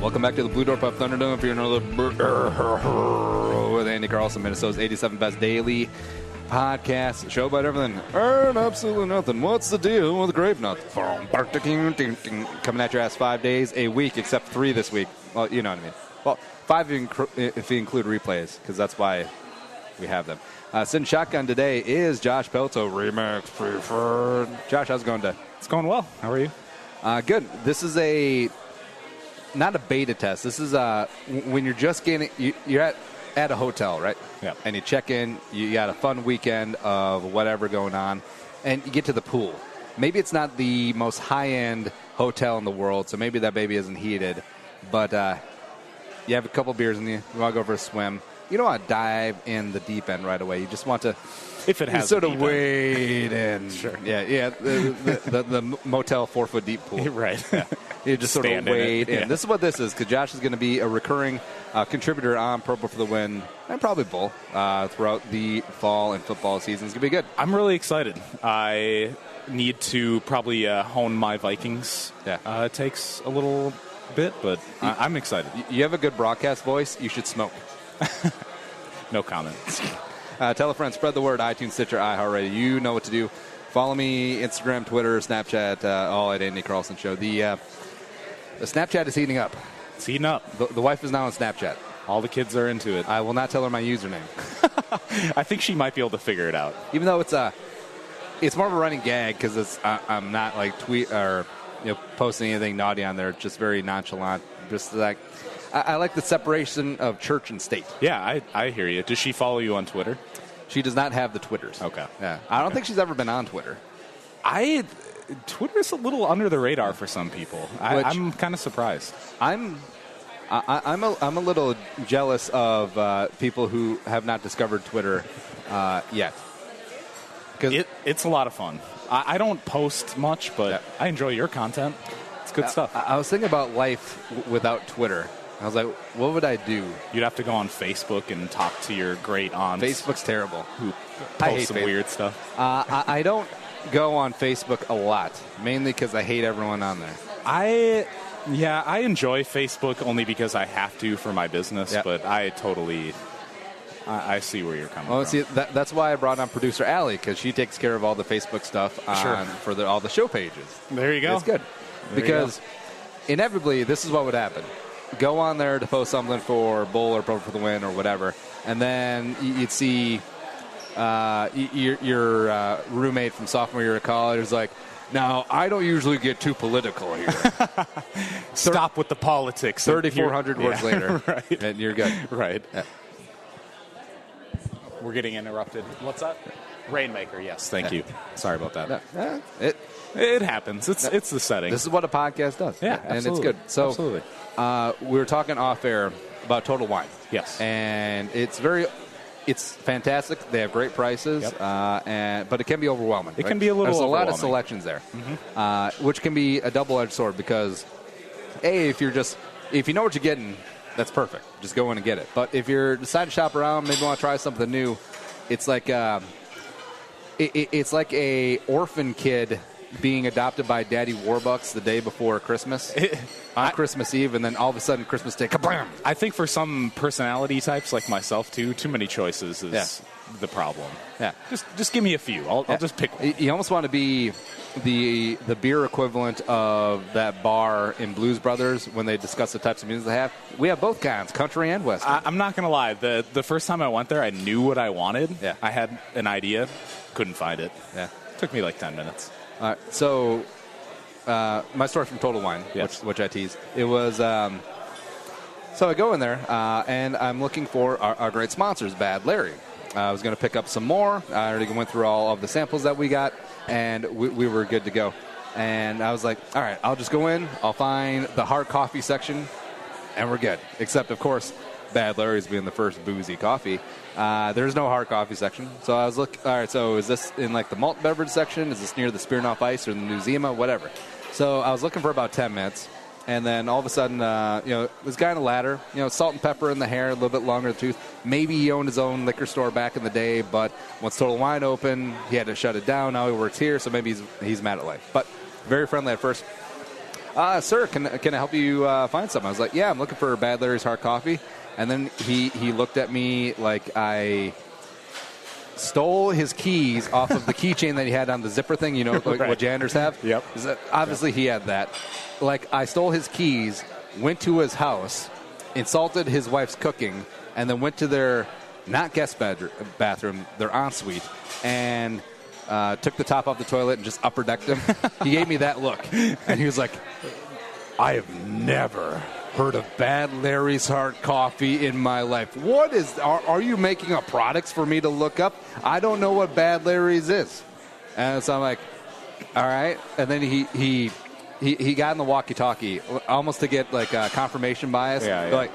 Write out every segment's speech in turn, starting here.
Welcome back to the Blue Door Pub Thunderdome. If you're another with Andy Carlson, Minnesota's 87 Best Daily Podcast. Show about everything and absolutely nothing. What's the deal with grape nuts? Coming at your ass 5 days a week, except 3 this week. Well, you know what I mean. Well, 5 if you include replays, because that's why we have them. Sitting shotgun today is Josh Pelto, Remix Preferred. Josh, how's it going today? It's going well. How are you? Good. This is not a beta test. This is when you're just getting you're at a hotel, right? Yeah. And you check in. You got a fun weekend of whatever going on, and you get to the pool. Maybe it's not the most high-end hotel in the world, so maybe that baby isn't heated, but you have a couple beers and you want to go for a swim. You don't want to dive in the deep end right away. You just want to, if it has, sort of wade in. Sure. Yeah. The motel 4-foot deep pool. Right. Yeah. You just sort of wade in. Yeah. This is what this is, because Josh is going to be a recurring contributor on Purple for the Win and probably Bull throughout the fall and football season. It's going to be good. I'm really excited. I need to probably hone my Vikings. Yeah. It takes a little bit, but I'm excited. You have a good broadcast voice. You should smoke. No comment. Tell a friend. Spread the word. iTunes, Stitcher, iHeartRadio. You know what to do. Follow me, Instagram, Twitter, Snapchat, all at Andy Carlson Show. The Snapchat is heating up. It's heating up. The wife is now on Snapchat. All the kids are into it. I will not tell her my username. I think she might be able to figure it out. Even though it's more of a running gag, because I'm not like tweet or posting anything naughty on there. It's just very nonchalant. Just like I like the separation of church and state. Yeah, I hear you. Does she follow you on Twitter? She does not have the Twitters. Okay. Yeah. I don't think she's ever been on Twitter. Twitter's a little under the radar for some people. I'm kind of surprised. I'm a little jealous of people who have not discovered Twitter yet. It's a lot of fun. I don't post much, but I enjoy your content. It's good stuff. I was thinking about life without Twitter. I was like, what would I do? You'd have to go on Facebook and talk to your great aunts. Facebook's terrible. Who post some weird stuff. I don't go on Facebook a lot, mainly because I hate everyone on there. I enjoy Facebook only because I have to for my business, but I see where you're coming from. See, that's why I brought on producer Allie, because she takes care of all the Facebook stuff for all the show pages. There you go. It's good. Because inevitably, this is what would happen. Go on there to post something for Bull or Purple for the Win or whatever, and then you'd see your roommate from sophomore year of college is like, now, I don't usually get too political here. Stop with the politics. 3,400 words later, right. And you're good. Right. Yeah. We're getting interrupted. What's that? Rainmaker, yes. Thank you. Sorry about that. It happens. It's the setting. This is what a podcast does. Yeah, and absolutely. It's good. So, absolutely. We were talking off air about Total Wine. Yes. And it's fantastic. They have great prices, but it can be overwhelming. It can be a little overwhelming. There's a lot of selections there, which can be a double-edged sword because, if you know what you're getting, that's perfect. Just go in and get it. But if you're deciding to shop around, maybe want to try something new, it's like it's like a orphan kid being adopted by Daddy Warbucks the day before Christmas on Christmas Eve, and then all of a sudden Christmas Day, kablam! I think for some personality types like myself too many choices is the problem. Yeah, just give me a few. I'll just pick one. You almost want to be the beer equivalent of that bar in Blues Brothers when they discuss the types of music they have. We have both kinds, country and western. I'm not gonna lie. The first time I went there, I knew what I wanted. Yeah. I had an idea, couldn't find it. Yeah, took me like 10 minutes. All right, so my story from Total Wine, which I tease, it was so I go in there and I'm looking for our great sponsors, Bad Larry. I was going to pick up some more. I already went through all of the samples that we got, and we were good to go. And I was like, all right, I'll just go in, I'll find the hard coffee section, and we're good. Except, of course, Bad Larry's being the first boozy coffee. There's no hard coffee section. So I was looking, all right, so is this in like the malt beverage section? Is this near the Smirnoff Ice or the New Zima? Whatever. So I was looking for about 10 minutes. And then all of a sudden, this guy on a ladder, salt and pepper in the hair, a little bit longer in the tooth. Maybe he owned his own liquor store back in the day, but once Total Wine opened, he had to shut it down. Now he works here, so maybe he's mad at life. But very friendly at first. Sir, can I help you find something? I was like, yeah, I'm looking for Bad Larry's Hard Coffee. And then he looked at me like I stole his keys off of the keychain that he had on the zipper thing, like right. what janitors have. Yep. Obviously, he had that. Like, I stole his keys, went to his house, insulted his wife's cooking, and then went to their, not guest bathroom, their ensuite, and took the top off the toilet and just upper decked him. He gave me that look. And he was like, I have never heard of Bad Larry's Hard Coffee in my life. What is, are you making a products for me to look up? I don't know what Bad Larry's is. And so I'm like, all right. And then he got in the walkie-talkie almost to get like confirmation bias. Yeah.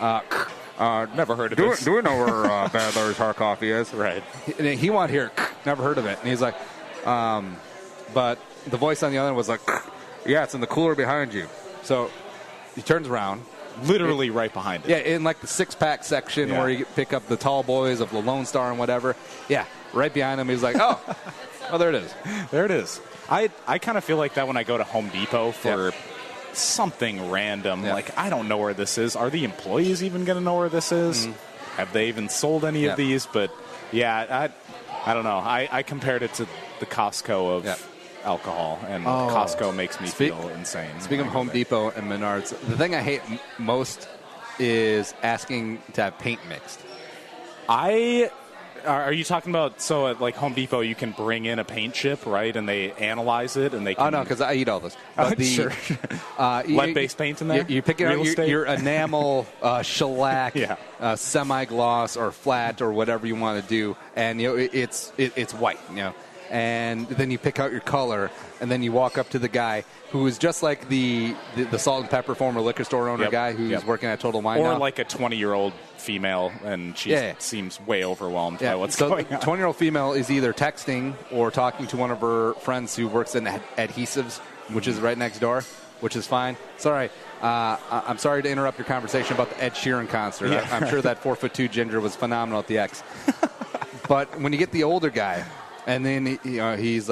Like, never heard of this. Do we know where Bad Larry's Hard Coffee is? Right. He wanted here, never heard of it. And he's like, but the voice on the other end was like, yeah, it's in the cooler behind you. So he turns around. Literally right behind it. Yeah, in like the six-pack section where you pick up the tall boys of the Lone Star and whatever. Yeah, right behind him. He's like, oh, there it is. There it is. I kind of feel like that when I go to Home Depot for something random. Yeah. Like, I don't know where this is. Are the employees even going to know where this is? Mm-hmm. Have they even sold any of these? But, yeah, I don't know. I compared it to the Costco of alcohol, and Costco makes me feel insane. Speaking of Home Depot and Menards, the thing I hate most is asking to have paint mixed. Are you talking about, so at like Home Depot you can bring in a paint chip, right, and they analyze it and they can... Oh, no, because I eat all this. But sure. Lead-based paint in there? You're picking out your enamel, shellac, semi-gloss or flat or whatever you want to do, and it's white, and then you pick out your color, and then you walk up to the guy who is just like the salt and pepper former liquor store owner guy who's working at Total Wine now. Or like a 20-year-old female, and she seems way overwhelmed by what's going on. 20-year-old female is either texting or talking to one of her friends who works in adhesives, which is right next door, which is fine. Sorry. I'm sorry to interrupt your conversation about the Ed Sheeran concert. Yeah. I'm sure that 4'2" ginger was phenomenal at the X. But when you get the older guy, and then he's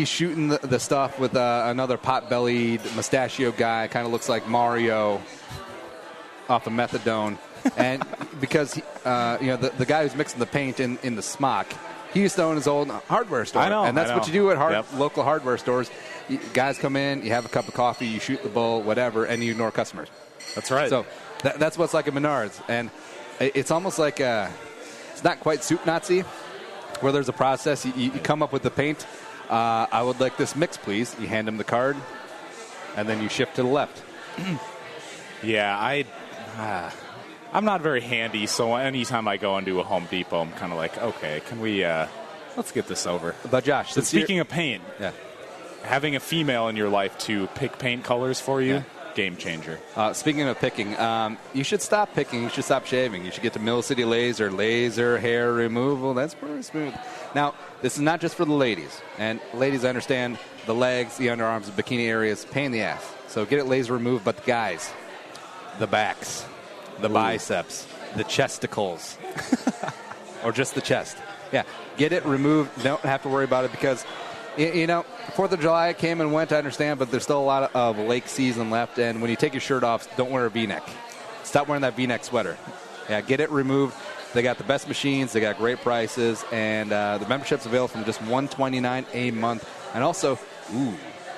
shooting the stuff with another pot-bellied mustachio guy. Kind of looks like Mario off of methadone. And because the guy who's mixing the paint in the smock, he used to own his own hardware store. I know, and that's what you do at local hardware stores. Guys come in, you have a cup of coffee, you shoot the bull, whatever, and you ignore customers. That's right. So that's what's like at Menards. And it's almost like it's not quite soup Nazi, where there's a process. You come up with the paint. I would like this mix, please. You hand him the card, and then you shift to the left. Yeah, I'm not very handy, so anytime I go into a Home Depot, I'm kind of like, okay, can we, let's get this over. But Josh, speaking of paint, having a female in your life to pick paint colors for you, game changer. Speaking of picking, you should stop picking. You should stop shaving. You should get to Mill City laser hair removal. That's pretty smooth. Now, this is not just for the ladies. And ladies, I understand the legs, the underarms, the bikini areas, pain in the ass. So get it laser removed. But the guys, the backs, the biceps, the chesticles, or just the chest. Yeah, get it removed. Don't have to worry about it because, 4th of July came and went, I understand, but there's still a lot of lake season left. And when you take your shirt off, don't wear a V-neck. Stop wearing that V-neck sweater. Yeah, get it removed. They got the best machines. They got great prices. And the membership's available from just $129 a month. And also,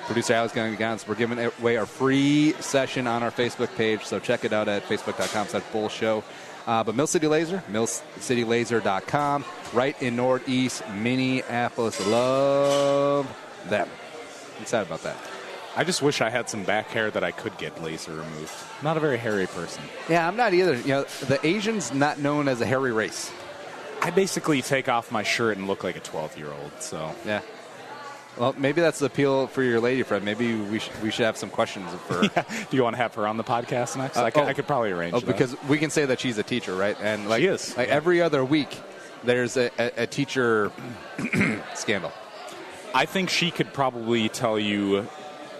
producer Alex going to be gone, so we're giving away our free session on our Facebook page. So check it out at facebook.com/bullshow. But Mill City Laser, millcitylaser.com, right in Northeast Minneapolis. Love them. I'm excited about that. I just wish I had some back hair that I could get laser removed. I'm not a very hairy person. Yeah, I'm not either. The Asians not known as a hairy race. I basically take off my shirt and look like a 12-year-old. So yeah. Well, maybe that's the appeal for your lady friend. Maybe we should have some questions for her. Do you want to have her on the podcast next? I could probably arrange that. Because we can say that she's a teacher, right? And she is. Every other week, there's a teacher scandal. I think she could probably tell you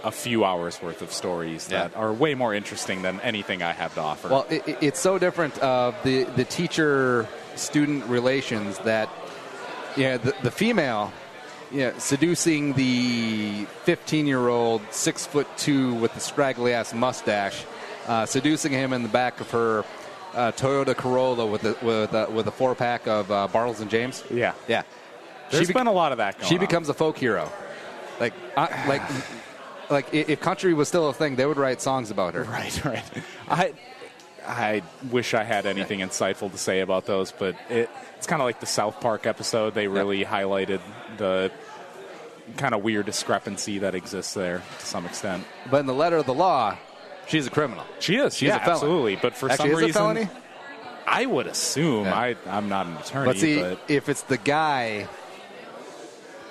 a few hours worth of stories that are way more interesting than anything I have to offer. Well, it's so different of the teacher-student relations that the female seducing the 15-year-old 6'2" with the scraggly-ass mustache, seducing him in the back of her Toyota Corolla with a 4-pack of Bartles and James. Yeah. There's been a lot of that going on. She becomes a folk hero. Like if country was still a thing, they would write songs about her. Right. I wish I had anything insightful to say about those, but it's kind of like the South Park episode. They really highlighted the kind of weird discrepancy that exists there to some extent. But in the letter of the law, she's a criminal. She is. She's a felon. Absolutely. But for some is reason, a felony? I would assume. I'm not an attorney. But see, if it's the guy,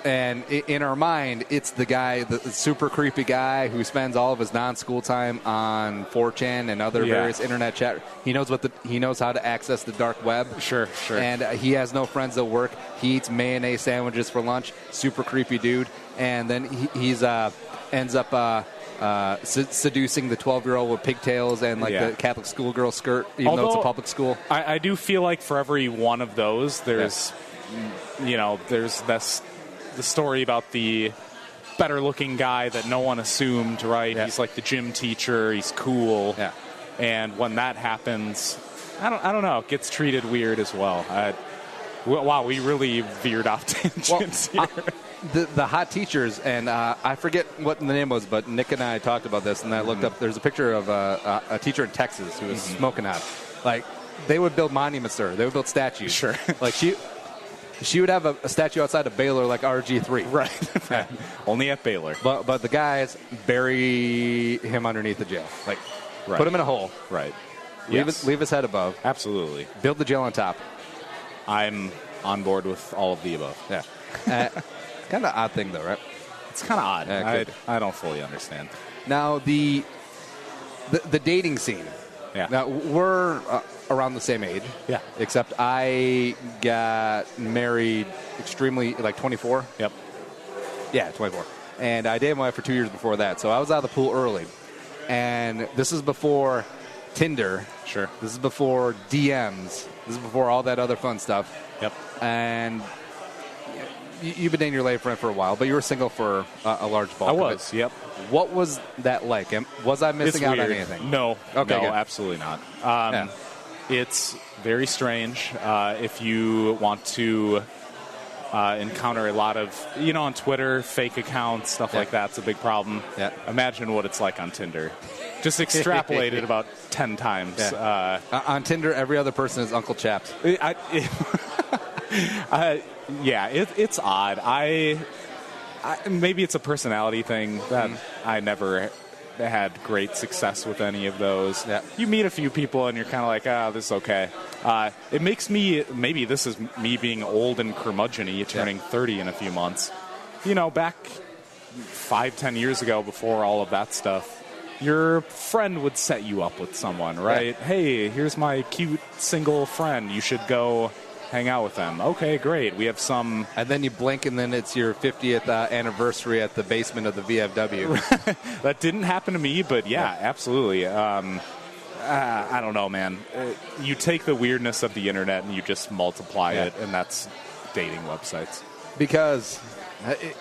and in our mind, it's the guy, the super creepy guy who spends all of his non-school time on 4chan and other various internet chat. He knows how to access the dark web. Sure. And he has no friends at work. He eats mayonnaise sandwiches for lunch. Super creepy dude. And then he ends up seducing the 12-year-old with pigtails and the Catholic schoolgirl skirt, even though it's a public school. I do feel like for every one of those, there's there's the story about the better-looking guy that no one assumed, right? Yeah. He's like the gym teacher. He's cool. Yeah. And when that happens, I don't know. It gets treated weird as well. Wow, we really veered off tangents here. The hot teachers, and I forget what the name was, but Nick and I talked about this, and I looked up. There's a picture of a teacher in Texas who was smoking hot. Like, they would build monuments there. They would build statues. Sure. Like, she would have a statue outside of Baylor like RG3. Right. Only at Baylor. But the guys bury him underneath the jail. Like, put him in a hole. Right. Leave his head above. Absolutely. Build the jail on top. I'm on board with all of the above. Yeah. Kind of odd thing, though, right? It's kind of odd. Yeah, I don't fully understand. Now, the dating scene. Yeah. Now, we're around the same age. Yeah. Except I got married extremely, 24. Yep. Yeah, 24. And I dated my wife for 2 years before that. So I was out of the pool early. And this is before Tinder. Sure. This is before DMs. This is before all that other fun stuff. Yep. And you've been dating your lady friend for a while, but you were single for a large bulk of it. I was, yep. What was that like? Was I missing out on anything? No. Okay, no, good. Absolutely not. It's very strange. If you want to encounter a lot of, on Twitter, fake accounts, stuff like that's a big problem. Yeah. Imagine what it's like on Tinder. Just extrapolate it about 10 times. Yeah. On Tinder, every other person is Uncle Chaps. It's odd. Maybe it's a personality thing that I never had great success with any of those. Yeah. You meet a few people and you're kind of like, this is okay. It makes maybe this is me being old and curmudgeon-y, turning 30 in a few months. Back 5-10 years ago, before all of that stuff, your friend would set you up with someone, right? Yeah. Hey, here's my cute single friend. You should go hang out with them. Okay, great. We have some... And then you blink, and then it's your 50th anniversary at the basement of the VFW. That didn't happen to me, but absolutely. I don't know, man. You take the weirdness of the internet and you just multiply it, and that's dating websites. Because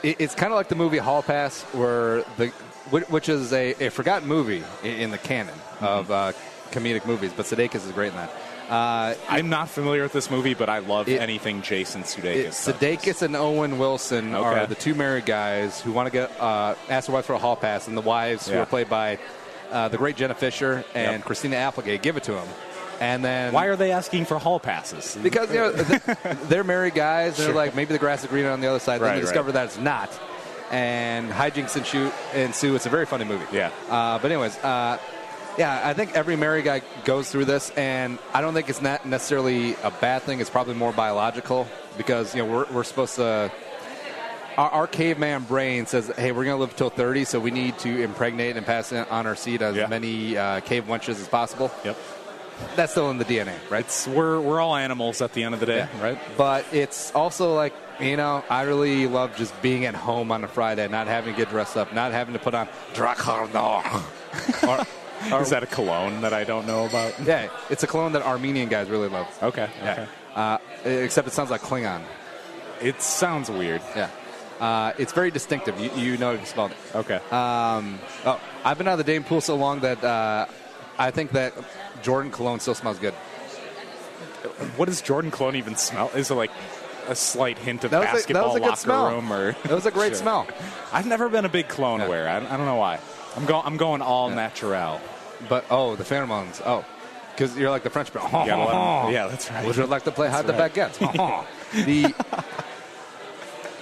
it's kind of like the movie Hall Pass, which is a forgotten movie in the canon of comedic movies, but Sudeikis is great in that. I'm not familiar with this movie, but I love anything Jason Sudeikis. Sudeikis and Owen Wilson are the two married guys who want to get ask their wives for a hall pass, and the wives who are played by the great Jenna Fisher and Christina Applegate give it to them. And then why are they asking for hall passes? Because they're married guys, and they're like, maybe the grass is greener on the other side. Then they discover that it's not, and hijinks ensue. It's a very funny movie. Yeah. But anyways. I think every married guy goes through this, and I don't think it's not necessarily a bad thing. It's probably more biological because we're supposed to. Our caveman brain says, "Hey, we're going to live till 30, so we need to impregnate and pass on our seed as many cave wenches as possible." Yep. That's still in the DNA, right? We're all animals at the end of the day, right? But it's also like I really love just being at home on a Friday, not having to get dressed up, not having to put on Drakkar. Is that a cologne that I don't know about? Yeah, it's a cologne that Armenian guys really love. Okay. Except it sounds like Klingon. It sounds weird. Yeah. It's very distinctive. You know if you smelled it. Okay. I've been out of the dating pool so long that I think that Jordan cologne still smells good. What does Jordan cologne even smell? Is it like a slight hint of that basketball was a good locker smell. room? Or It was a great smell. I've never been a big cologne wearer. I don't know why. I'm going all natural. But, the pheromones. Oh, because you're like the French girl. Yeah, that's right. Would you like to play hide the baguettes?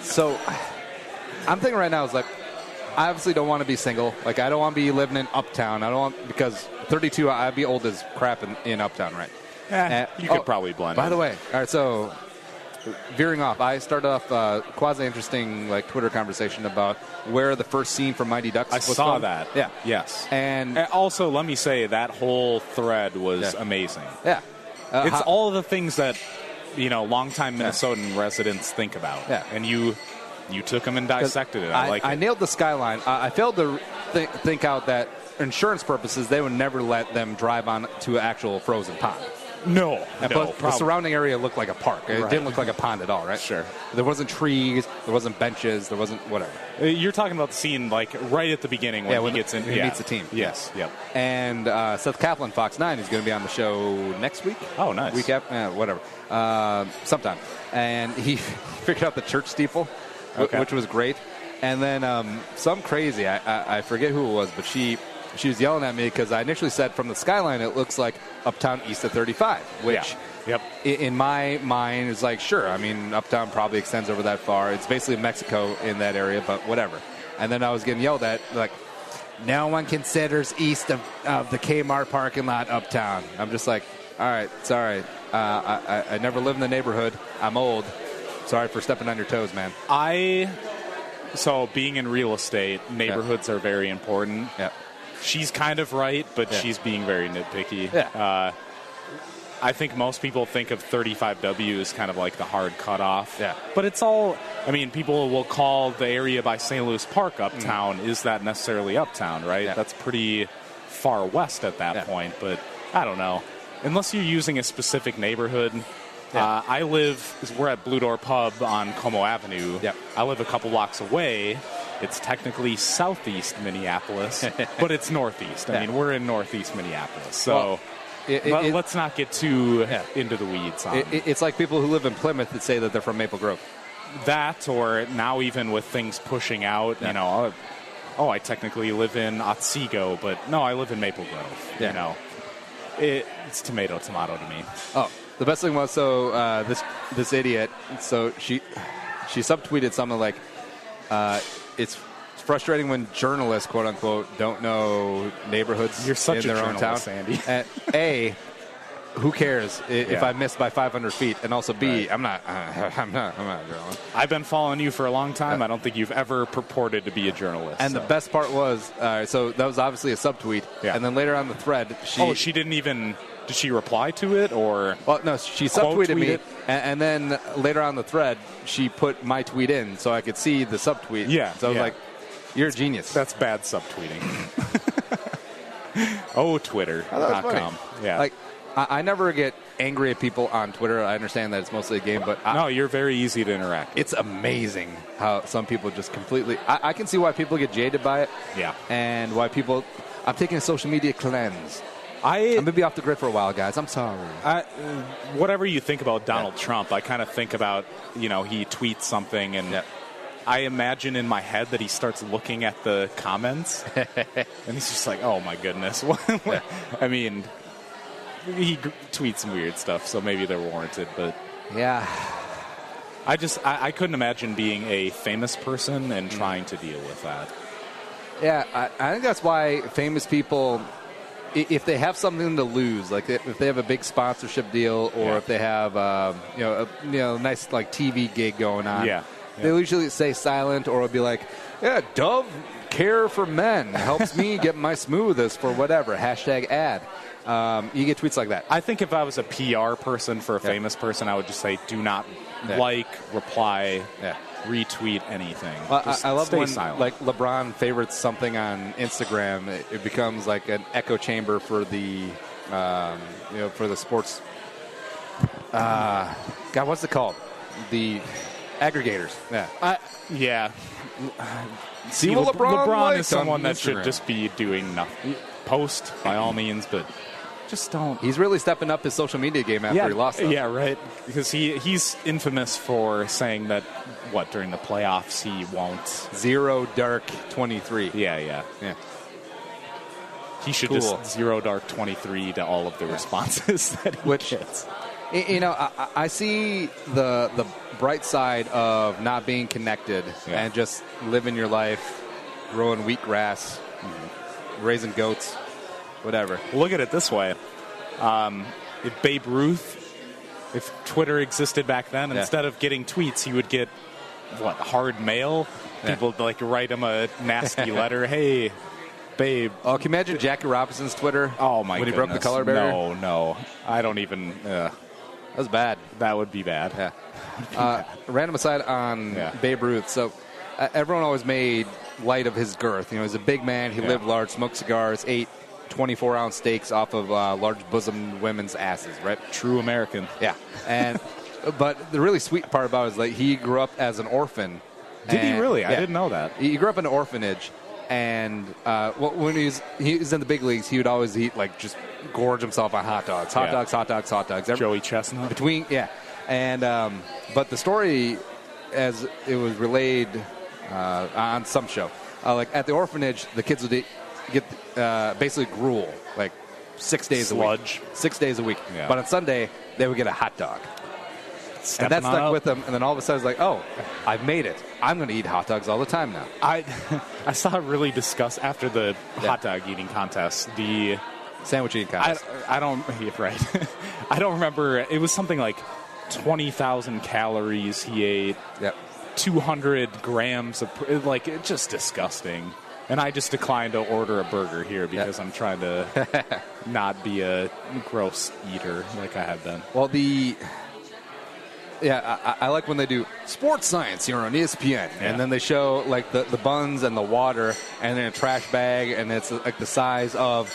So, I'm thinking right now is like, I obviously don't want to be single. Like, I don't want to be living in Uptown. I don't want, because 32, I'd be old as crap in Uptown, right? You could probably blend By in. the way, all right, so veering off, I started off a quasi-interesting like Twitter conversation about where the first scene from Mighty Ducks was saw from. that. Yeah. Yes. And also, let me say, that whole thread was amazing. Yeah. It's all of the things that, longtime Minnesotan residents think about. Yeah. And you took them and dissected it. I like it. I nailed the skyline. I failed to think out that insurance purposes, they would never let them drive on to an actual frozen pond. No. The surrounding area looked like a park. It didn't look like a pond at all, right? Sure. There wasn't trees. There wasn't benches. There wasn't whatever. You're talking about the scene like right at the beginning when he gets in. He meets the team. Yes. Yep. And Seth Kaplan, Fox 9, is going to be on the show next week. Oh, nice. Week after, whatever. Sometime. And he figured out the church steeple, which was great. And then some crazy, I forget who it was, but she was yelling at me because I initially said from the skyline it looks like Uptown east of 35, which in my mind is like, sure, I mean, Uptown probably extends over that far. It's basically Mexico in that area, but whatever. And then I was getting yelled at, like, no one considers east of the Kmart parking lot Uptown. I'm just like, all right, sorry. I never lived in the neighborhood. I'm old. Sorry for stepping on your toes, man. So being in real estate, neighborhoods are very important. Yeah. She's kind of right, but she's being very nitpicky. Yeah. I think most people think of 35W as kind of like the hard cutoff. Yeah. But it's all, people will call the area by St. Louis Park Uptown. Is that necessarily Uptown, right? Yeah. That's pretty far west at that point, but I don't know. Unless you're using a specific neighborhood. We're at Blue Door Pub on Como Avenue. Yep. I live a couple blocks away. It's technically southeast Minneapolis, but it's northeast. I mean, we're in northeast Minneapolis. So let's not get too into the weeds on it's like people who live in Plymouth that say that they're from Maple Grove. that, or now even with things pushing out, I technically live in Otsego, but no, I live in Maple Grove. Yeah. It's tomato to me. Oh, the best thing was, this idiot, so she subtweeted something like, it's frustrating when journalists, quote unquote, don't know neighborhoods You're such in a their own town. Andy. And who cares if I miss by 500 feet? And also B, I'm not a journalist. I've been following you for a long time. I don't think you've ever purported to be a journalist. And the best part was, so that was obviously a subtweet. Yeah. And then later on the thread, she didn't even. Did she reply to it, or? Well, no, she subtweeted me, and then later on the thread, she put my tweet in so I could see the subtweet. Yeah. So I was like, "You're a genius." That's bad subtweeting. Twitter.com. Yeah. Like, I never get angry at people on Twitter. I understand that it's mostly a game, but no, you're very easy to interact with. It's amazing how some people just completely. I can see why people get jaded by it. Yeah. And why people. I'm taking a social media cleanse. I'm going to be off the grid for a while, guys. I'm sorry. Whatever you think about Donald Trump, I kind of think about, he tweets something, and I imagine in my head that he starts looking at the comments, and he's just like, oh, my goodness. I mean, he tweets some weird stuff, so maybe they're warranted, but... Yeah. I couldn't imagine being a famous person and trying to deal with that. Yeah, I think that's why famous people... If they have something to lose, like if they have a big sponsorship deal, or if they have a nice like TV gig going on, they'll usually stay silent, or it'll be like, Dove Care for Men helps me get my smoothest for whatever #ad. You get tweets like that. I think if I was a PR person for a famous person, I would just say, do not reply. Retweet anything. Well, I love when silent. Like LeBron favorites something on Instagram, it becomes like an echo chamber for the for the sports. God, what's it called? The Aggregators. Yeah. See, what LeBron is liked on someone that Instagram. should just be doing nothing. Post, by all means, but just don't. He's really stepping up his social media game after he lost. Yeah, right. Because he's infamous for saying that, during the playoffs he won't. 0 dark 23. Yeah. He should just 0 dark 23 to all of the responses that he gets. You know, I see the bright side of not being connected and just living your life, growing wheatgrass, raising goats, whatever. Look at it this way. If Babe Ruth, if Twitter existed back then, instead of getting tweets, he would get, hard mail? People write him a nasty letter. Hey, Babe. Oh, can you imagine Jackie Robinson's Twitter? Oh, my When he goodness. broke the color barrier? No. I don't even... That was bad. That would be bad. Yeah. Random aside on Babe Ruth. So everyone always made light of his girth. You know, he's a big man. He lived large, smoked cigars, ate 24-ounce steaks off of large-bosomed women's asses, right? True American. Yeah. But the really sweet part about it is, he grew up as an orphan. Did he really? I didn't know that. He grew up in an orphanage. And when he was in the big leagues, he would always eat, just gorge himself on hot dogs. Hot dogs. Joey Chestnut. And but the story, as it was relayed on some show, at the orphanage, the kids would get basically gruel, 6 days a week. 6 days a week. Yeah. But on Sunday, they would get a hot dog. And that stuck with them. And then all of a sudden, it's I've made it. I'm going to eat hot dogs all the time now. I saw it really discuss after the hot dog eating contest, the sandwich eating contest. I don't right. I don't remember. It was something like 20,000 calories he ate. Yep. 200 grams of it's just disgusting. And I just declined to order a burger here because I'm trying to not be a gross eater like I have been. Well, I like when they do sports science here on ESPN, and then they show the buns and the water, and then a trash bag, and it's the size of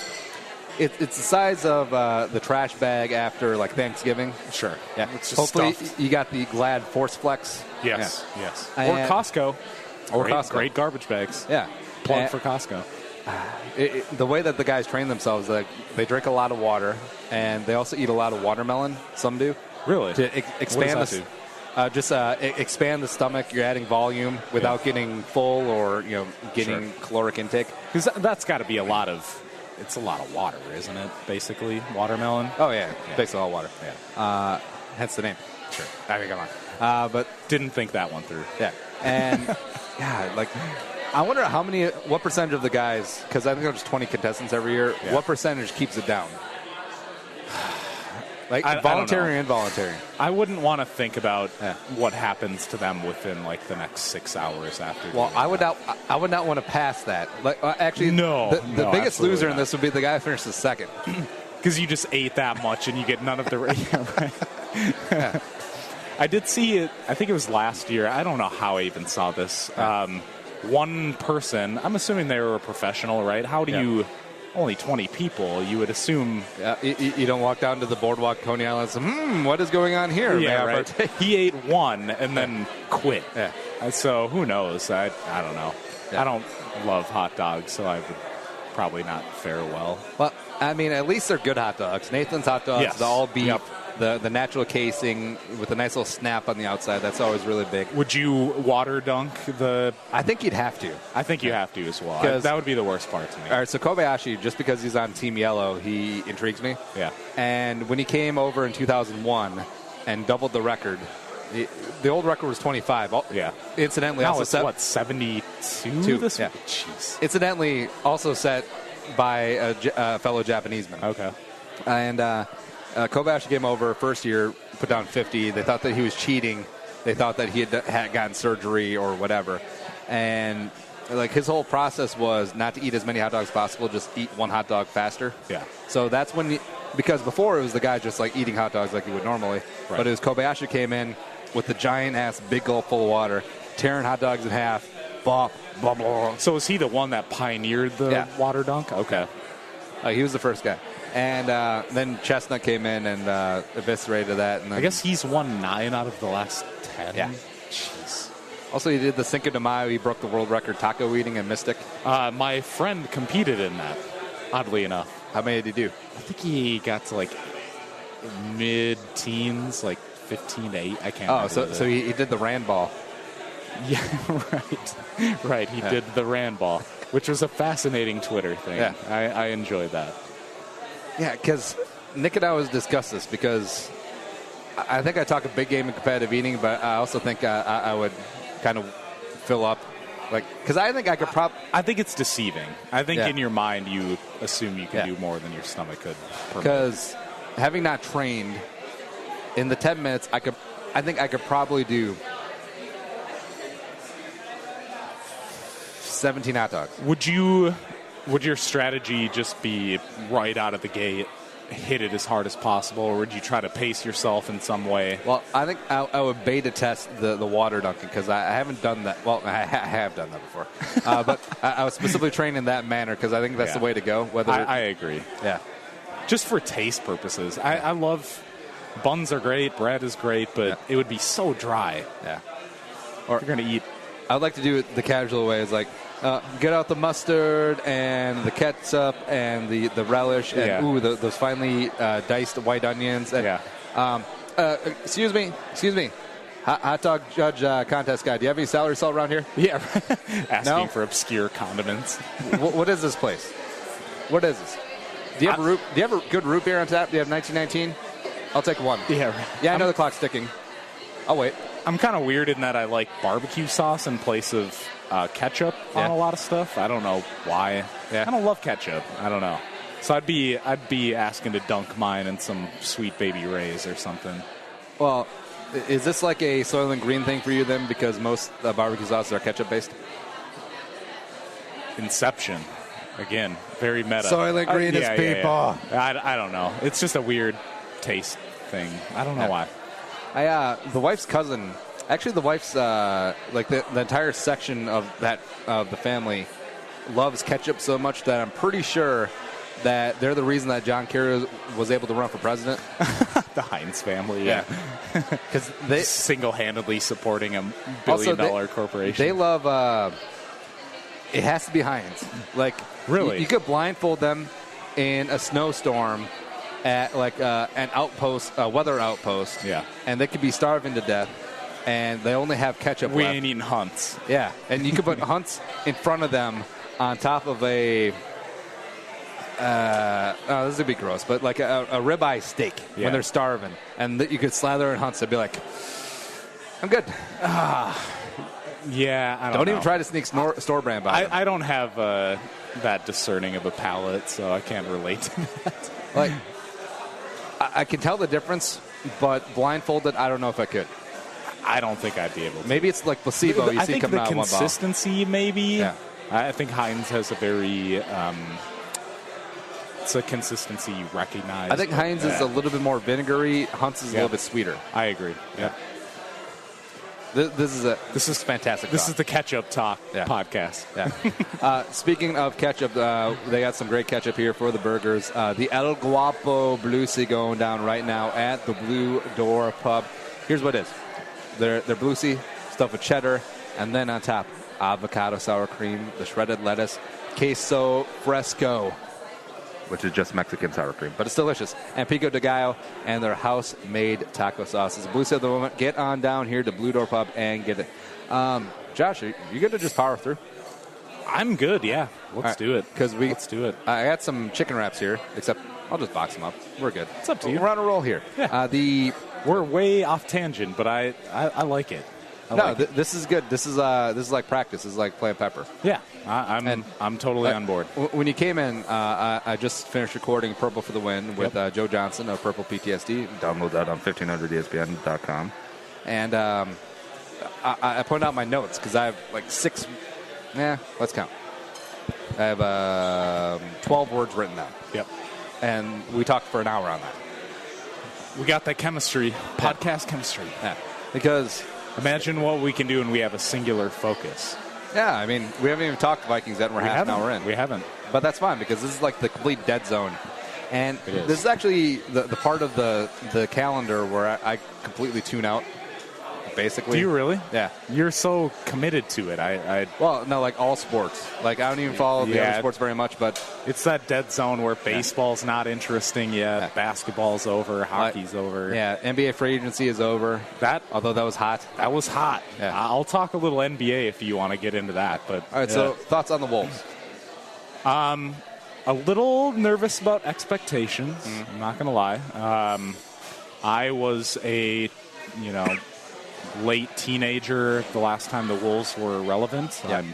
it's the size of the trash bag after Thanksgiving. Sure. Yeah. It's just hopefully stuffed. You got the Glad Force Flex. Yes. Yeah. Yes. And or Costco. Costco. Great garbage bags. Yeah. Plug for Costco. The way that the guys train themselves, they drink a lot of water, and they also eat a lot of watermelon. Some do. Really? To expand expand the stomach. You're adding volume without getting full or getting caloric intake. Because that's got to be a lot of water, isn't it? Basically, watermelon. Oh yeah. Basically all water. Yeah. Hence the name. Sure. I mean, come on. But didn't think that one through. Yeah. And I wonder what percentage of the guys, because I think there's 20 contestants every year, what percentage keeps it down? Voluntary or involuntary? I wouldn't want to think about what happens to them within the next 6 hours after. Well, I would not want to pass that. Actually, no. The biggest loser in this would be the guy who finishes second. Because you just ate that much and you get none of the. Yeah. I did see it. I think it was last year. I don't know how I even saw this. One person. I'm assuming they were a professional, right? How do you? Only 20 people, you would assume. You don't walk down to the boardwalk, Coney Island, and say, what is going on here? Yeah, right. He ate one and then quit. Yeah. So who knows? I don't know. Yeah. I don't love hot dogs, so I would probably not fare well. Well, I mean, at least they're good hot dogs. Nathan's hot dogs, the all beef. Yep. The natural casing with a nice little snap on the outside. That's always really big. Would you water dunk the... I think you'd have to. I think you have to as well. That would be the worst part to me. All right, so Kobayashi, just because he's on Team Yellow, he intrigues me. Yeah. And when he came over in 2001 and doubled the record, the old record was 25. Yeah. Incidentally, now also it's 72? This yeah. Jeez. Incidentally, also set by a fellow Japanese man. Okay. And... Kobayashi came over first year, put down 50. They thought that he was cheating. They thought that he had gotten surgery or whatever. And his whole process was not to eat as many hot dogs as possible, just eat one hot dog faster. Yeah. So that's when because before it was the guy just eating hot dogs like he would normally. Right. But it was Kobayashi came in with the giant ass big gulp full of water, tearing hot dogs in half. Blah, blah, blah. So is he the one that pioneered the water dunk? Okay. He was the first guy. And then Chestnut came in and eviscerated that. And then, I guess he's won 9 out of the last 10. Yeah. Jeez. Also, he did the Cinco de Mayo. He broke the world record taco eating in Mystic. My friend competed in that, oddly enough. How many did he do? I think he got to like mid-teens, like 15 to 8. I can't remember. Oh, so he did the Rand ball. Yeah, right. He did the Rand ball, which was a fascinating Twitter thing. Yeah. I enjoyed that. Yeah, because Nick and I always discuss this because I think I talk a big game in competitive eating, but I also think I would kind of fill up. Because I think I could I think it's deceiving. I think Yeah. in your mind you assume you can do more than your stomach could. Because having not trained, in the 10 minutes, I think I could probably do 17 hot dogs. Would your strategy just be right out of the gate, hit it as hard as possible, or would you try to pace yourself in some way? Well, I think I would beta test the water dunking because I haven't done that. Well, I have done that before. But I was specifically trained in that manner because I think that's the way to go. I agree. Yeah. Just for taste purposes. I love buns are great, bread is great, but it would be so dry. Yeah. Or if you're going to eat. I'd like to do it the casual way. It's like, get out the mustard and the ketchup and the relish and those finely diced white onions. And, excuse me, hot dog judge contest guy. Do you have any celery salt around here? Yeah, asking for obscure condiments. What is this place? What is this? Do you have a good root beer on tap? Do you have 1919? I'll take one. Yeah, yeah. I know the clock's ticking. I'll wait. I'm kind of weird in that I like barbecue sauce in place of ketchup on a lot of stuff. I don't know why. Yeah. I don't love ketchup. I don't know. So I'd be asking to dunk mine in some Sweet Baby Ray's or something. Well, is this like a Soylent Green thing for you then? Because most barbecue sauces are ketchup based. Inception, again, very meta. Soylent Green is people. Yeah. I don't know. It's just a weird taste thing. I don't know why. The wife's cousin, actually the wife's, like the entire section of the family loves ketchup so much that I'm pretty sure that they're the reason that John Kerry was able to run for president. The Heinz family, because they single-handedly supporting a billion-dollar corporation. They love, it has to be Heinz. Like, really? You could blindfold them in a snowstorm at like an outpost, a weather outpost, and they could be starving to death, and they only have ketchup we left. ain't eating Hunts. Yeah, and you could put Hunts in front of them on top of a, this would be gross, but like a ribeye steak when they're starving, and you could slather in Hunts. They'd be like, I'm good. Yeah, I don't know. even try to sneak store brand by them. I don't have that discerning of a palate, so I can't relate to that. Like, I can tell the difference, but blindfolded, I don't know if I could. I don't think I'd be able to. Maybe it's like placebo. You see coming out of one bottle. I think the consistency, maybe. Yeah. I think Heinz has a very, it's a consistency you recognize. I think Heinz is a little bit more vinegary. Hunts is a little bit sweeter. I agree. Yeah. This is fantastic. This is the Ketchup Talk podcast. Yeah. Speaking of ketchup, they got some great ketchup here for the burgers. The El Guapo Bluesy going down right now at the Blue Door Pub. Here's what it is. They're Bluesy, stuffed with cheddar, and then on top, avocado sour cream, the shredded lettuce, queso fresco, which is just Mexican sour cream, but it's delicious, and pico de gallo, and their house-made taco sauces. Bluesy at the moment, get on down here to Blue Door Pub and get it. Josh, are you going to just power through? I'm good, yeah. Let's do it. Let's do it. I got some chicken wraps here, except I'll just box them up. We're good. It's up to you. We're on a roll here. Yeah. We're way off tangent, but I like it. This is good. This is like practice. This is like playing Pepper. Yeah, I'm totally on board. When you came in, I just finished recording Purple for the Win with Joe Johnson of Purple PTSD. Download that on 1500ESPN.com. And I pointed out my notes because I have like 6. Let's count. I have 12 words written down. Yep. And we talked for an hour on that. We got that chemistry, podcast chemistry. Yeah. Because imagine what we can do when we have a singular focus. Yeah, I mean, we haven't even talked Vikings yet, and we're half an hour in. We haven't. But that's fine, because this is like the complete dead zone. And this is actually the part of the calendar where I completely tune out. basically. Do you really? Yeah. You're so committed to it. Well, no, like all sports. Like I don't even follow the other sports very much, but it's that dead zone where baseball's not interesting yet. Basketball's over. Hockey's over. Yeah, NBA free agency is over. Although that was hot. That was hot. Yeah. I'll talk a little NBA if you want to get into that. But all right, so thoughts on the Wolves? A little nervous about expectations. I'm not going to lie. I was a, late teenager the last time the Wolves were relevant. Yeah. I'm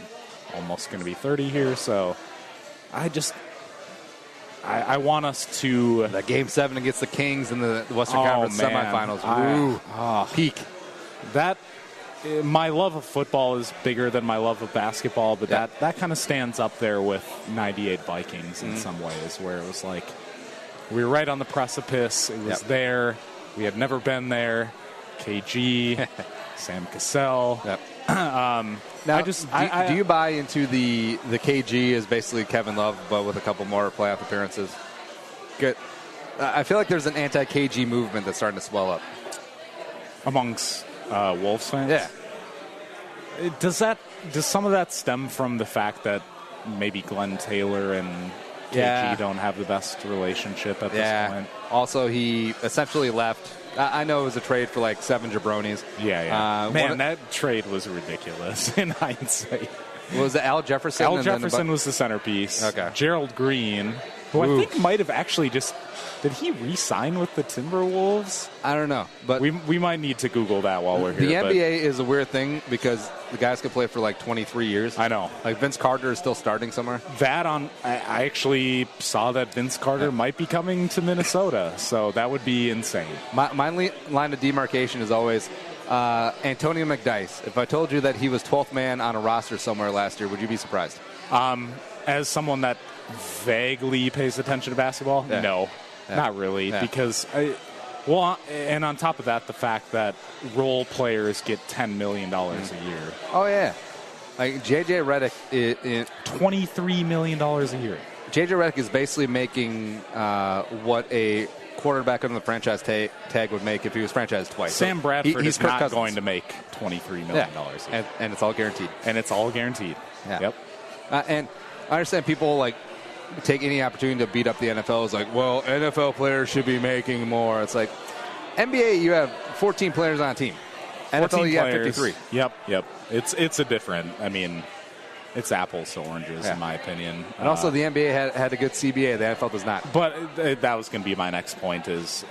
almost going to be 30 here, so I want us to... That Game 7 against the Kings in the Western Conference semifinals. Peak. My love of football is bigger than my love of basketball, but that kind of stands up there with 98 Vikings in some ways, where it was like we were right on the precipice. It was there. We had never been there. KG, Sam Cassell. Yep. Now, do you buy into the KG is basically Kevin Love, but with a couple more playoff appearances? Good. I feel like there's an anti-KG movement that's starting to swell up amongst Wolves fans. Yeah. Does some of that stem from the fact that maybe Glenn Taylor and KG don't have the best relationship at this point? Also, he essentially left. I know it was a trade for like 7 jabronis. Yeah. That trade was ridiculous in hindsight. Was it Al Jefferson? Al Jefferson was the centerpiece. Okay. Gerald Green, who I think might have actually just... Did he re-sign with the Timberwolves? I don't know, but we might need to Google that while we're here. The NBA is a weird thing because the guys can play for like 23 years. I know. Like Vince Carter is still starting somewhere. I actually saw that Vince Carter might be coming to Minnesota, so that would be insane. My line of demarcation is always Antonio McDyess. If I told you that he was 12th man on a roster somewhere last year, would you be surprised? As someone that vaguely pays attention to basketball, no. Not really, because, and on top of that, the fact that role players get $10 million a year. Oh, yeah. Like, J.J. Redick, $23 million a year. J.J. Redick is basically making what a quarterback under the franchise tag would make if he was franchised twice. Sam Bradford is not going to make $23 million a year. And it's all guaranteed. Yeah. Yep. And I understand people, like, take any opportunity to beat up the NFL. It's like, well, NFL players should be making more. It's like, NBA, you have 14 players on a team. NFL, you have 53. Yep. It's a different, it's apples to oranges, in my opinion. And also, the NBA had a good CBA. The NFL does not. But that was going to be my next point is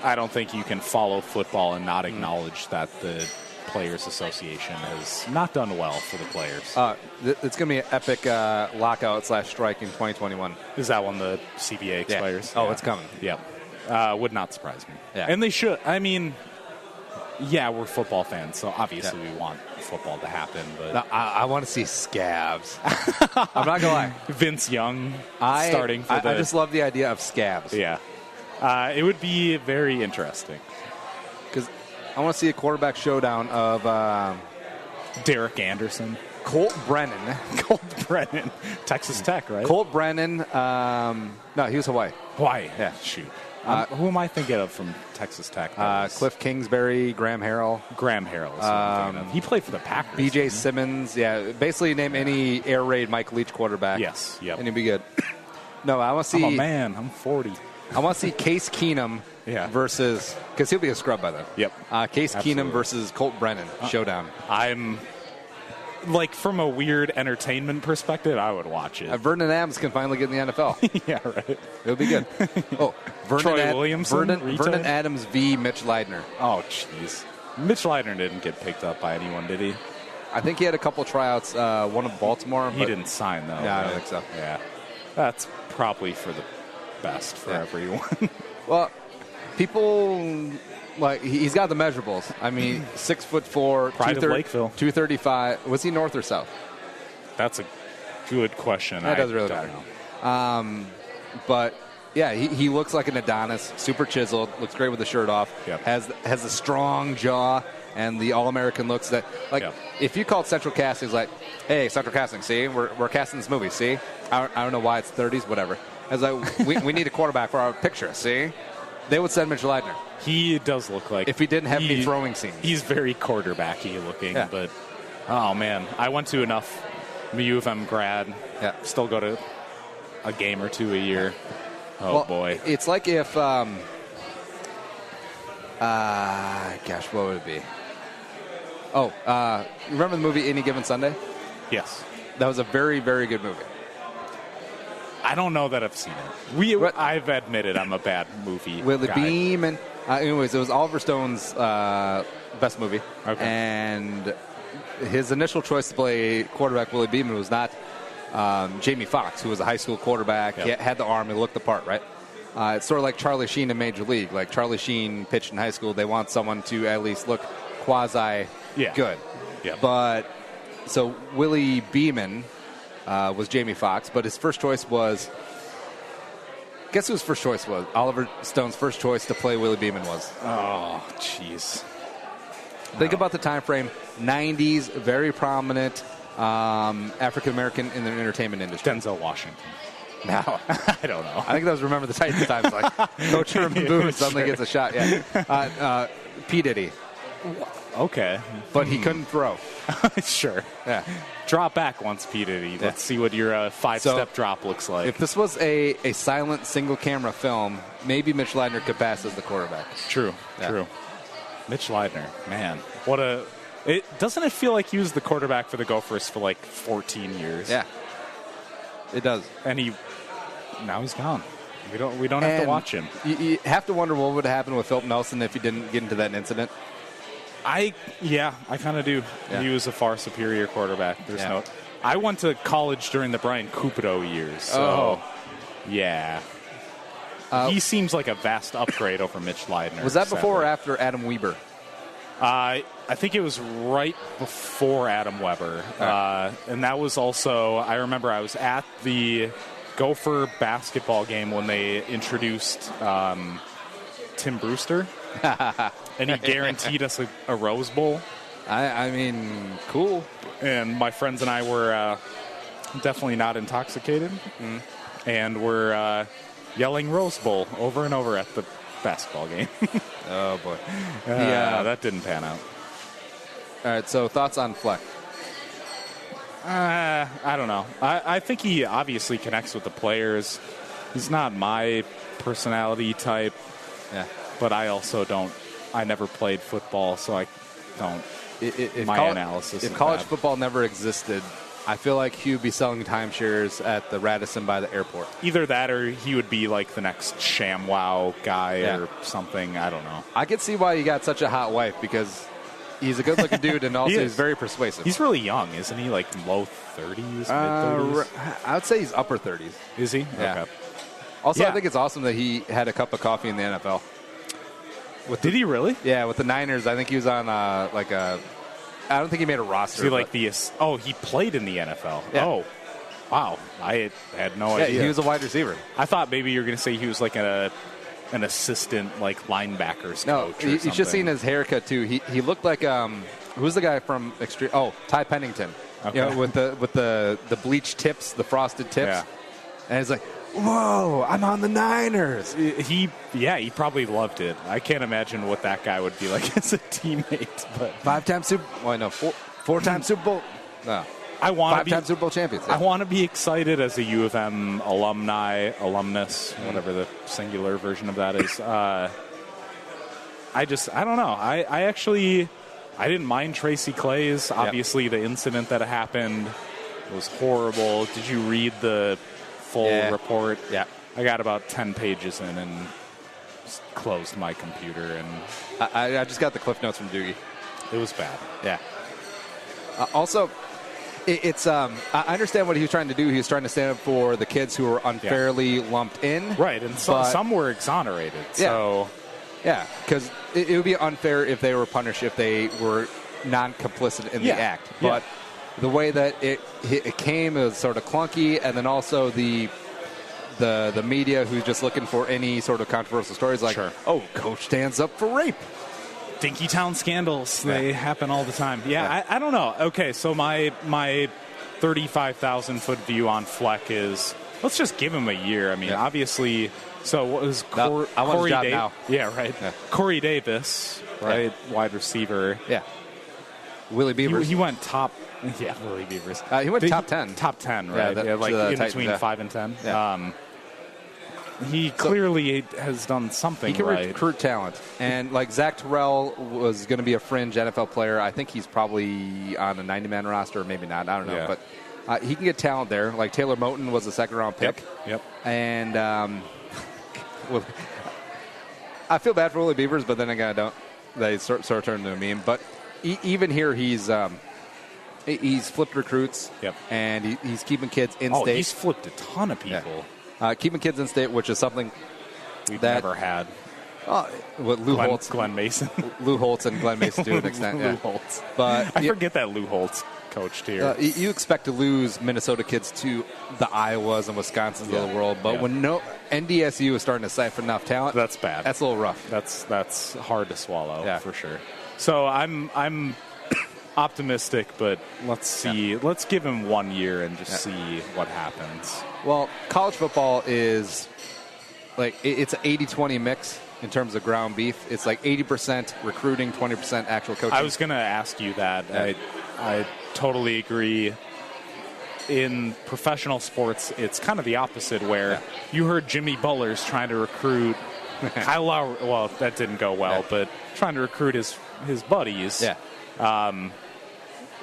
I don't think you can follow football and not acknowledge that the Players Association has not done well for the players. It's going to be an epic lockout/strike in 2021. Is that when the CBA expires? Yeah. Oh, it's coming. Yeah. Would not surprise me. Yeah. And they should. We're football fans, so obviously we want football to happen. But no, I want to see scabs. I'm not going to lie. Vince Young starting for I just love the idea of scabs. Yeah. It would be very interesting. Because I want to see a quarterback showdown of Derek Anderson. Colt Brennan. Texas Tech, right? Colt Brennan. No, he was Hawaii. Yeah. Shoot. Who am I thinking of from Texas Tech? Cliff Kingsbury, Graham Harrell. He played for the Packers. B.J. Simmons. Yeah, basically name any air raid Mike Leach quarterback. Yes. Yep. And he'd be good. No, I want to see... I'm a man. I'm 40. I want to see Case Keenum versus... Because he'll be a scrub by then. Yep. Case Keenum versus Colt Brennan. Showdown. I'm... Like, from a weird entertainment perspective, I would watch it. Vernon Adams can finally get in the NFL. Yeah, right. It would be good. Troy Williamson? Vernon Adams v. Mitch Leidner. Oh, jeez. Mitch Leidner didn't get picked up by anyone, did he? I think he had a couple tryouts, one of Baltimore. He didn't sign, though. No, I don't think so. Yeah. That's probably for the best for everyone. Well, people... Like he's got the measurables. 6'4", Pride of Lakeville, 235. Was he north or south? That's a good question. That doesn't really matter. But yeah, he looks like an Adonis. Super chiseled. Looks great with the shirt off. Yep. Has a strong jaw and the All-American looks that if you called Central Casting, it's like, hey, Central Casting, see, we're casting this movie. See, I don't know why it's 30s, whatever. It's like we need a quarterback for our picture. See. they would send Mitch Leidner. He does look like... If he didn't have any throwing scenes. He's very quarterbacky looking, but... Oh, man. I went to enough U of M grad. Yeah. Still go to a game or two a year. Oh, boy. It's like if... gosh, what would it be? Oh, remember the movie Any Given Sunday? Yes. That was a very, very good movie. I don't know that I've seen it. I've admitted I'm a bad movie Willie guy. Beeman. Anyways, it was Oliver Stone's best movie. Okay. And his initial choice to play quarterback Willie Beeman was not Jamie Foxx, who was a high school quarterback. Yep. He had the arm. He looked the part, right? It's sort of like Charlie Sheen in Major League. Like Charlie Sheen pitched in high school. They want someone to at least look quasi-good. Yeah. But so Willie Beeman was Jamie Foxx, but his first choice was... Guess whose first choice was? Oliver Stone's first choice to play Willie Beeman was. Oh, jeez. Think about the time frame. 90s, very prominent African-American in the entertainment industry. Denzel Washington. No. I don't know. I think that was Remember the Titans times. Like, Coach Herman Boone suddenly gets a shot. Yeah. P. Diddy. Okay. But he couldn't throw. Sure. Yeah. Drop back once, P. Diddy. Let's see what your five-step drop looks like. If this was a silent, single-camera film, maybe Mitch Leidner could pass as the quarterback. True. Mitch Leidner, man. Doesn't it feel like he was the quarterback for the Gophers for like 14 years? Yeah. It does. And now he's gone. We don't have to watch him. You have to wonder what would have happened with Philip Nelson if he didn't get into that incident. I kind of do. Yeah. He was a far superior quarterback. I went to college during the Brian Cupido years. So, yeah. He seems like a vast upgrade over Mitch Leidner. Was that before or after Adam Weber? I think it was right before Adam Weber. And that was also, I remember I was at the Gopher basketball game when they introduced Tim Brewster. And he guaranteed us a Rose Bowl. I mean, cool. And my friends and I were definitely not intoxicated. Mm. And we're yelling Rose Bowl over and over at the basketball game. Oh, boy. That didn't pan out. All right, so thoughts on Fleck? I don't know. I think he obviously connects with the players. He's not my personality type. Yeah. But I also don't. I never played football, so I don't. Analysis. If college football never existed, I feel like he would be selling timeshares at the Radisson by the airport. Either that or he would be like the next ShamWow guy or something. I don't know. I could see why you got such a hot wife, because he's a good-looking dude and also he's very persuasive. He's really young, isn't he? Like low 30s, mid-30s? I would say he's upper 30s. Is he? Yeah. Okay. Also, I think it's awesome that he had a cup of coffee in the NFL. Did he really? Yeah, with the Niners. I think he was on I don't think he made a roster. He played in the NFL. Yeah. Oh, wow. I had no idea. Yeah, he was a wide receiver. I thought maybe you were going to say he was like an assistant, like linebackers coach. No, you should have seen his haircut too. He looked like who's the guy from Extreme? Oh, Ty Pennington. Okay. You know, with the bleached tips, the frosted tips. Yeah. And he's like, whoa, I'm on the Niners. He probably loved it. I can't imagine what that guy would be like as a teammate. But 5-time Super. Well, no, four-time Super Bowl. No, five-time Super Bowl champions. Yeah. I want to be excited as a U of M alumnus, whatever the singular version of that is. I don't know. I didn't mind Tracy Claeys. Obviously, the incident that happened was horrible. Did you read the full report? Yeah. I got about 10 pages in and closed my computer. And I just got the Cliff Notes from Doogie. It was bad. Yeah. Also, it's I understand what he was trying to do. He was trying to stand up for the kids who were unfairly lumped in. Right, and some were exonerated. So. Yeah, because it would be unfair if they were punished if they were non-complicit in the act. But the way that it came, it was sort of clunky, and then also the media who's just looking for any sort of controversial stories like, oh, coach stands up for rape. Dinkytown scandals, they happen all the time. Yeah. I don't know. Okay, so my 35,000-foot view on Fleck is, let's just give him a year. I mean, obviously So what was I want his Corey job Davis? now. Yeah, right. Yeah. Corey Davis, right? Yeah. Wide receiver. Yeah. Willie Beavers. He went top. Yeah, Willie Beavers. He went top 10. Top 10, right? Yeah, like in Titans, between 5 and 10. Yeah. He clearly has done something He can right. recruit talent. And like Zach Terrell was going to be a fringe NFL player. I think he's probably on a 90-man roster, or maybe not. I don't know. Yeah. But he can get talent there. Like Taylor Moton was a second-round pick. Yep. And well, I feel bad for Willie Beavers, but then again, I don't. They sort of turned into a meme. But even here, he's flipped recruits. Yep. And he's keeping kids in-state. He's flipped a ton of people. Yeah. Keeping kids in state, which is something we've never had. What Lou Holtz, Glenn Mason, Lou Holtz, and Glenn Mason to an extent. Lou yeah. Holtz, but I forget that Lou Holtz coached here. You expect to lose Minnesota kids to the Iowas and Wisconsins of the world, but when NDSU is starting to siphon enough talent, that's bad. That's a little rough. That's hard to swallow for sure. So I'm optimistic, but let's see. Let's give him 1 year and just see what happens. Well, college football is like it's an 80-20 mix in terms of ground beef. It's like 80% recruiting, 20% actual coaching. I was going to ask you that. Yeah. I totally agree. In professional sports, it's kind of the opposite where you heard Jimmy Butler's trying to recruit Kyle Lowry. Well, that didn't go well, but trying to recruit his buddies. Yeah.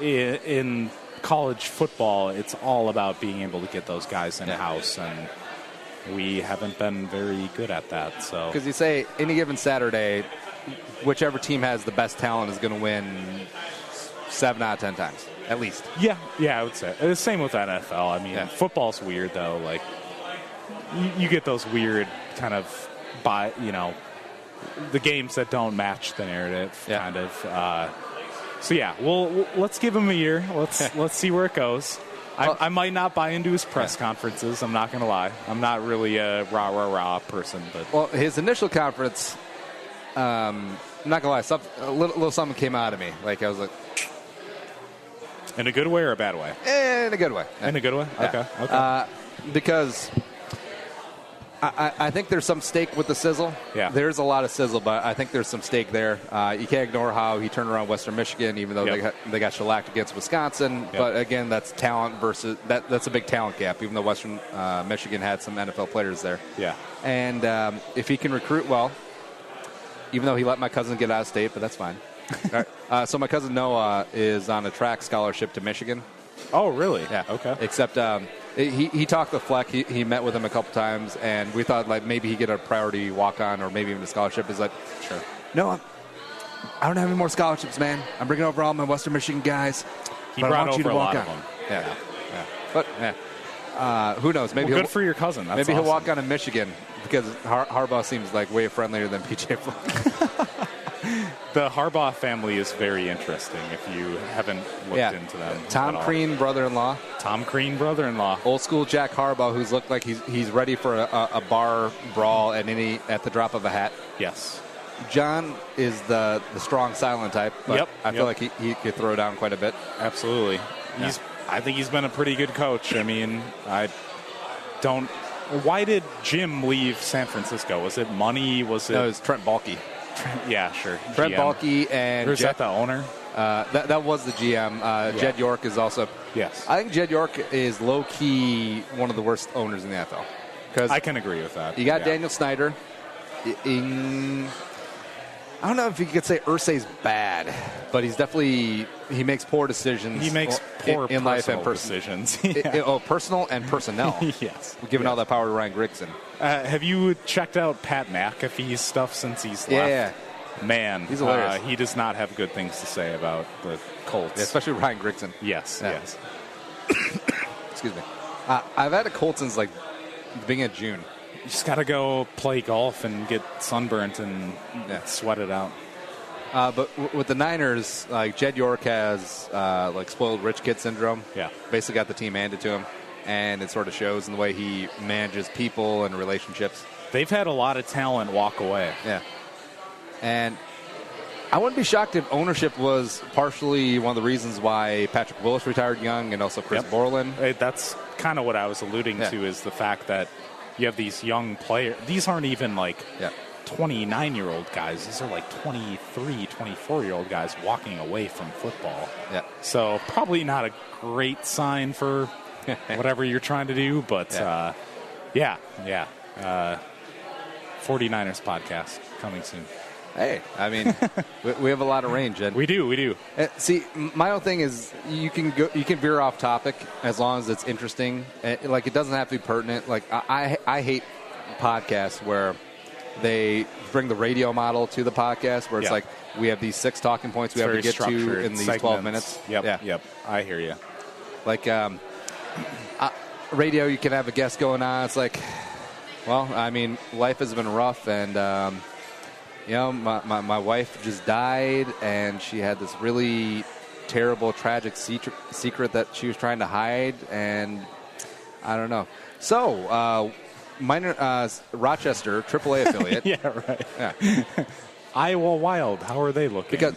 In college football, it's all about being able to get those guys in-house, and we haven't been very good at that. So, because you say any given Saturday, whichever team has the best talent is going to win 7 out of 10 times, at least. Yeah, I would say. The same with NFL. I mean, football's weird, though. Like, you get those weird kind of, the games that don't match the narrative, kind of. So let's give him a year. Let's see where it goes. I might not buy into his press conferences. I'm not going to lie. I'm not really a rah person. But his initial conference, I'm not going to lie, a little something came out of me. Like I was like, in a good way or a bad way? In a good way. In a good way. Yeah. Okay. Because I think there's some stake with the sizzle. Yeah. There's a lot of sizzle, but I think there's some stake there. You can't ignore how he turned around Western Michigan, even though they got shellacked against Wisconsin. Yep. But again, that's talent versus that's a big talent gap. Even though Western Michigan had some NFL players there. Yeah. And if he can recruit well, even though he let my cousin get out of state, but that's fine. All right. So my cousin Noah is on a track scholarship to Michigan. Oh, really? Yeah. Okay. Except he talked to Fleck. He met with him a couple times, and we thought like maybe he'd get a priority walk-on or maybe even a scholarship. He's like, sure. No, I don't have any more scholarships, man. I'm bringing over all my Western Michigan guys. He brought over a lot of them. Yeah. But who knows? Maybe good for your cousin. That's maybe awesome. He'll walk on in Michigan because Harbaugh seems like way friendlier than PJ Fleck. The Harbaugh family is very interesting if you haven't looked into them. Tom Crean, brother-in-law. Tom Crean, brother-in-law. Old school Jack Harbaugh, who's looked like he's ready for a bar brawl at the drop of a hat. Yes. John is the strong, silent type, but I feel like he could throw down quite a bit. Absolutely. Yeah. I think he's been a pretty good coach. I mean, why did Jim leave San Francisco? Was it money? No, it was Trent Baalke. Yeah, sure. Trent Baalke and is that the owner? That was the GM. Jed York is also. Yes. I think Jed York is low key one of the worst owners in the NFL. Because I can agree with that. You got Daniel Snyder. I don't know if you could say Irsay's bad, but he's definitely he makes poor decisions. He makes poor in life and decisions. Personal and personnel. Yes. Giving all that power to Ryan Grigson. Have you checked out Pat McAfee's stuff since he's left? Yeah. Man, he's hilarious. He does not have good things to say about the Colts. Yeah, especially Ryan Grigson. Yes. Excuse me. I've had a Colts since like the beginning of June. You just got to go play golf and get sunburnt and sweat it out. But with the Niners, like Jed York has like spoiled rich kid syndrome. Yeah. Basically got the team handed to him, and it sort of shows in the way he manages people and relationships. They've had a lot of talent walk away. Yeah. And I wouldn't be shocked if ownership was partially one of the reasons why Patrick Willis retired young and also Chris Borland. That's kind of what I was alluding to is the fact that you have these young players. These aren't even like 29-year-old guys. These are like 23, 24-year-old guys walking away from football. Yeah. So probably not a great sign for whatever you're trying to do, but 49ers podcast coming soon. Hey, I mean, we have a lot of range. And we do. See, my own thing is you can veer off topic as long as it's interesting. Like, it doesn't have to be pertinent. Like, I hate podcasts where they bring the radio model to the podcast, where it's like we have these 6 talking points we have to get to in these segments. 12 minutes. Yep. I hear you. Like, radio, you can have a guest going on. It's like, well, I mean, life has been rough, and my wife just died, and she had this really terrible, tragic secret that she was trying to hide, and I don't know. So, Rochester, AAA affiliate. Yeah, right. Yeah. Iowa Wild, how are they looking? Because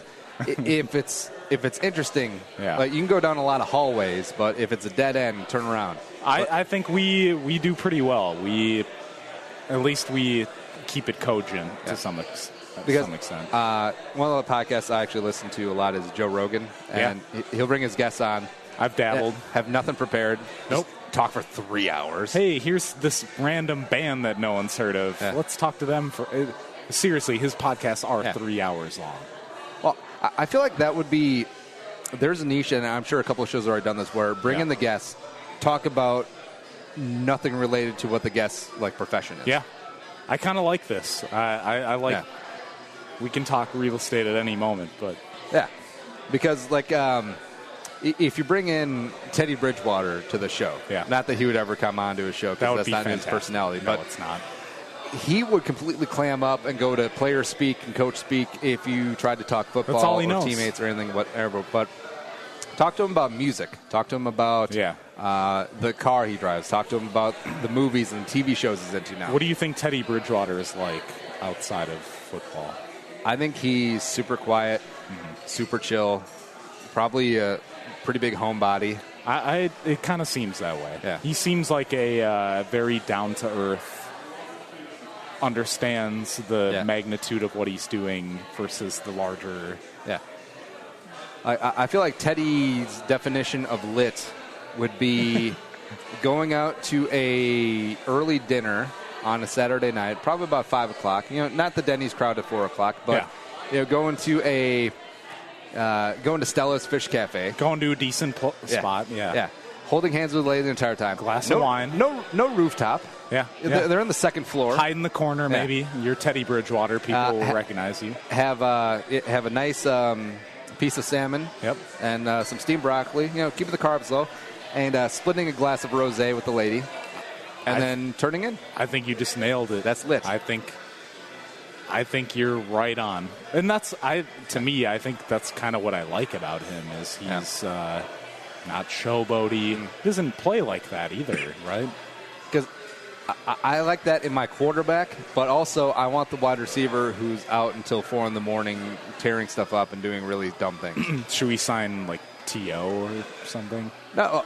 if it's interesting, like, you can go down a lot of hallways, but if it's a dead end, turn around. I think we do pretty well. At least we keep it cogent to some extent. One of the podcasts I actually listen to a lot is Joe Rogan, and he'll bring his guests on. I've dabbled. Have nothing prepared. Nope. Talk for 3 hours. Hey, here's this random band that no one's heard of. Yeah. Let's talk to them for. Seriously, his podcasts are 3 hours long. Well, I feel like that would be. There's a niche, and I'm sure a couple of shows have already done this, where bring in the guests, talk about nothing related to what the guest's profession is. Yeah, I kind of like this. I like. Yeah. We can talk real estate at any moment, but because if you bring in Teddy Bridgewater to the show, not that he would ever come on to a show because that's not his personality, but it's not. He would completely clam up and go to player speak and coach speak if you tried to talk football or teammates or anything, whatever. But talk to him about music. Talk to him about the car he drives. Talk to him about the movies and TV shows he's into now. What do you think Teddy Bridgewater is like outside of football? I think he's super quiet, super chill, probably a pretty big homebody. It kind of seems that way. Yeah. He seems like a very down-to-earth, understands the magnitude of what he's doing versus the larger... Yeah. I feel like Teddy's definition of lit would be going out to a early dinner on a Saturday night, probably about 5 o'clock. Not the Denny's crowd at 4 o'clock, but going to Stella's Fish Cafe, going to a decent spot. Yeah. Holding hands with the lady the entire time. Glass of wine. No rooftop. Yeah. They're on the second floor. Hide in the corner, maybe. You're Teddy Bridgewater. People will recognize you. Have a nice piece of salmon. Yep. And some steamed broccoli. Keeping the carbs low, and splitting a glass of rosé with the lady. And then turning in. I think you just nailed it. That's lit. I think you're right on. And to me, I think that's kind of what I like about him is he's not showboaty. He doesn't play like that either, right? Because I like that in my quarterback, but also I want the wide receiver who's out until 4 a.m. tearing stuff up and doing really dumb things. Should we sign T.O. or something? No.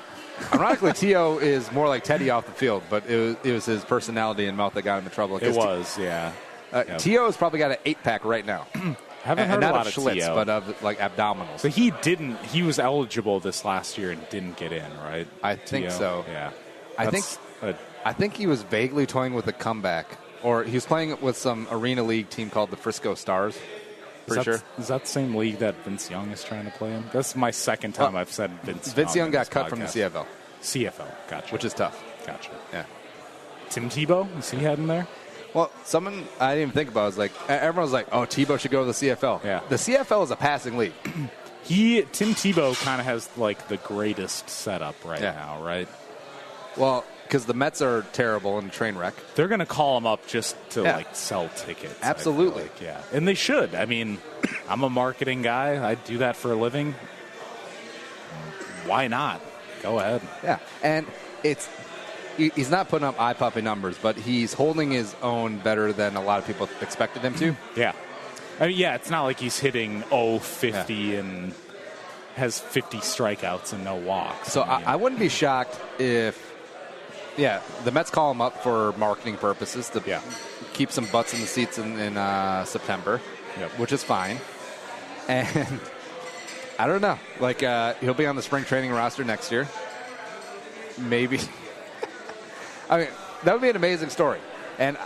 Ironically, T.O. is more like Teddy off the field, but it was his personality and mouth that got him in trouble. It was, T.O. has probably got an 8-pack right now. Haven't heard a lot of Schlitz, T.O. but of abdominals. So he was eligible this last year and didn't get in, right? I think so. Yeah. I think he was vaguely toying with a comeback, or he was playing with some arena league team called the Frisco Stars. Pretty sure. Is that the same league that Vince Young is trying to play in? That's my second time I've said Vince Young. Vince Young got cut from the CFL. CFL, gotcha. Which is tough. Gotcha. Yeah. Tim Tebow, is he heading there? Well, someone I didn't even think about was everyone was like, oh, Tebow should go to the CFL. Yeah. The CFL is a passing league. Tim Tebow kind of has the greatest setup right now, right? Well, because the Mets are terrible and train wreck. They're going to call him up just to sell tickets. Absolutely. And they should. I mean, I'm a marketing guy. I do that for a living. Why not? Go ahead. Yeah. And he's not putting up eye-popping numbers, but he's holding his own better than a lot of people expected him to. Yeah. I mean, it's not like he's hitting 50 and has 50 strikeouts and no walks. So I wouldn't be shocked if the Mets call him up for marketing purposes to keep some butts in the seats in September, which is fine. And I don't know. Like, he'll be on the spring training roster next year. Maybe. I mean, that would be an amazing story. And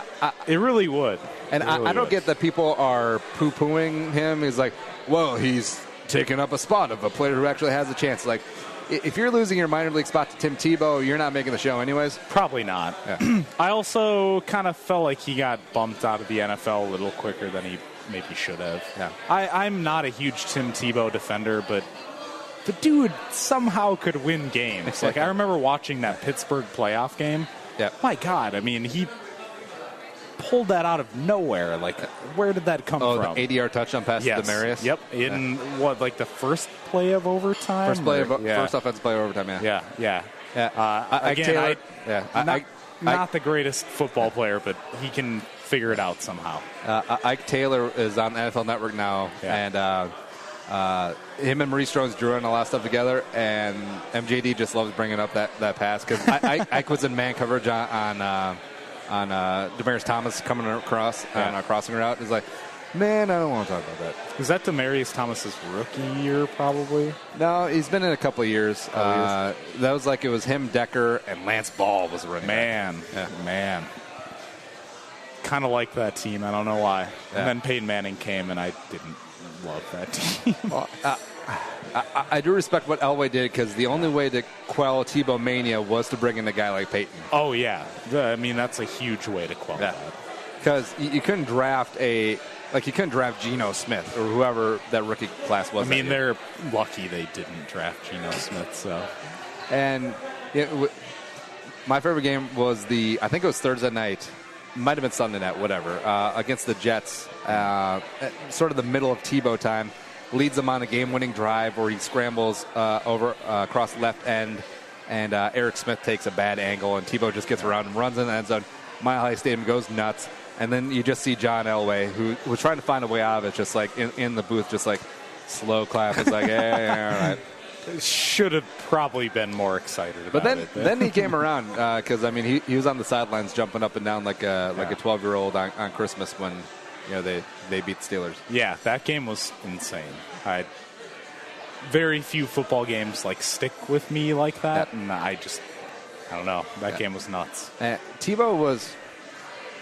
it really would. And I don't get that people are poo-pooing him. He's like, well, he's taking up a spot of a player who actually has a chance. Like, if you're losing your minor league spot to Tim Tebow, you're not making the show anyways. Probably not. Yeah. I also kind of felt like he got bumped out of the NFL a little quicker than he maybe should have. Yeah. I'm not a huge Tim Tebow defender, but the dude somehow could win games. Like, I remember watching that Pittsburgh playoff game. Yeah. My God, I mean, he pulled that out of nowhere. Like, where did that come from? The 80-yard touchdown pass to Demarius? Yep. In the first play of overtime? First offensive play of overtime, Yeah. Not the greatest football player, but he can figure it out somehow. Ike Taylor is on NFL Network now, and him and Maurice Jones-Drew and a lot of stuff together, and MJD just loves bringing up that pass because Ike was in man coverage on Demaryius Thomas coming across on a crossing route. He's like, man, I don't want to talk about that. Is that Demaryius Thomas's rookie year, probably? No, he's been in a couple of years. That was like it was him, Decker, and Lance Ball was running. Man. Kind of like that team. I don't know why. Yeah. And then Peyton Manning came, and I didn't love that team. Well, I do respect what Elway did because the only way to quell Tebow mania was to bring in a guy like Peyton. Oh, yeah. I mean, that's a huge way to quell that. Because you couldn't draft Geno Smith or whoever that rookie class was. I mean, they're lucky they didn't draft Geno Smith. So, and my favorite game was I think it was Thursday night. Might have been Sunday night, whatever, against the Jets. Sort of the middle of Tebow time. Leads them on a game-winning drive where he scrambles across the left end, and Eric Smith takes a bad angle, and Tebow just gets around and runs in the end zone. Mile High Stadium goes nuts, and then you just see John Elway, who was trying to find a way out of it, just like in the booth, just like slow clap. It's like, hey, all right. Should have probably been more excited about it. But then he came around because I mean he was on the sidelines jumping up and down like a 12-year-old on Christmas when they beat the Steelers. Yeah, that game was insane. Very few football games stick with me like that, and I don't know. That game was nuts. Tebow was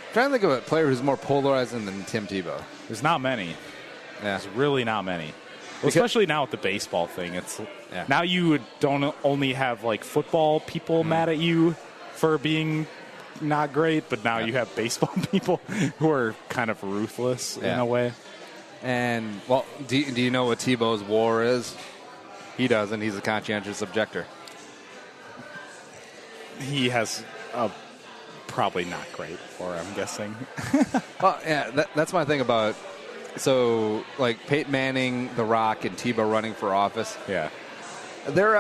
I'm trying to think of a player who's more polarizing than Tim Tebow. There's not many. Yeah. There's really not many. Well, especially now with the baseball thing, now you don't only have football people mad at you for being not great, but now you have baseball people who are kind of ruthless in a way. And well, do you know what Tebow's war is? He doesn't. He's a conscientious objector. He has probably not great for, I'm guessing. Well, yeah, that's my thing about. So, Peyton Manning, The Rock, and Tebow running for office. Yeah, they're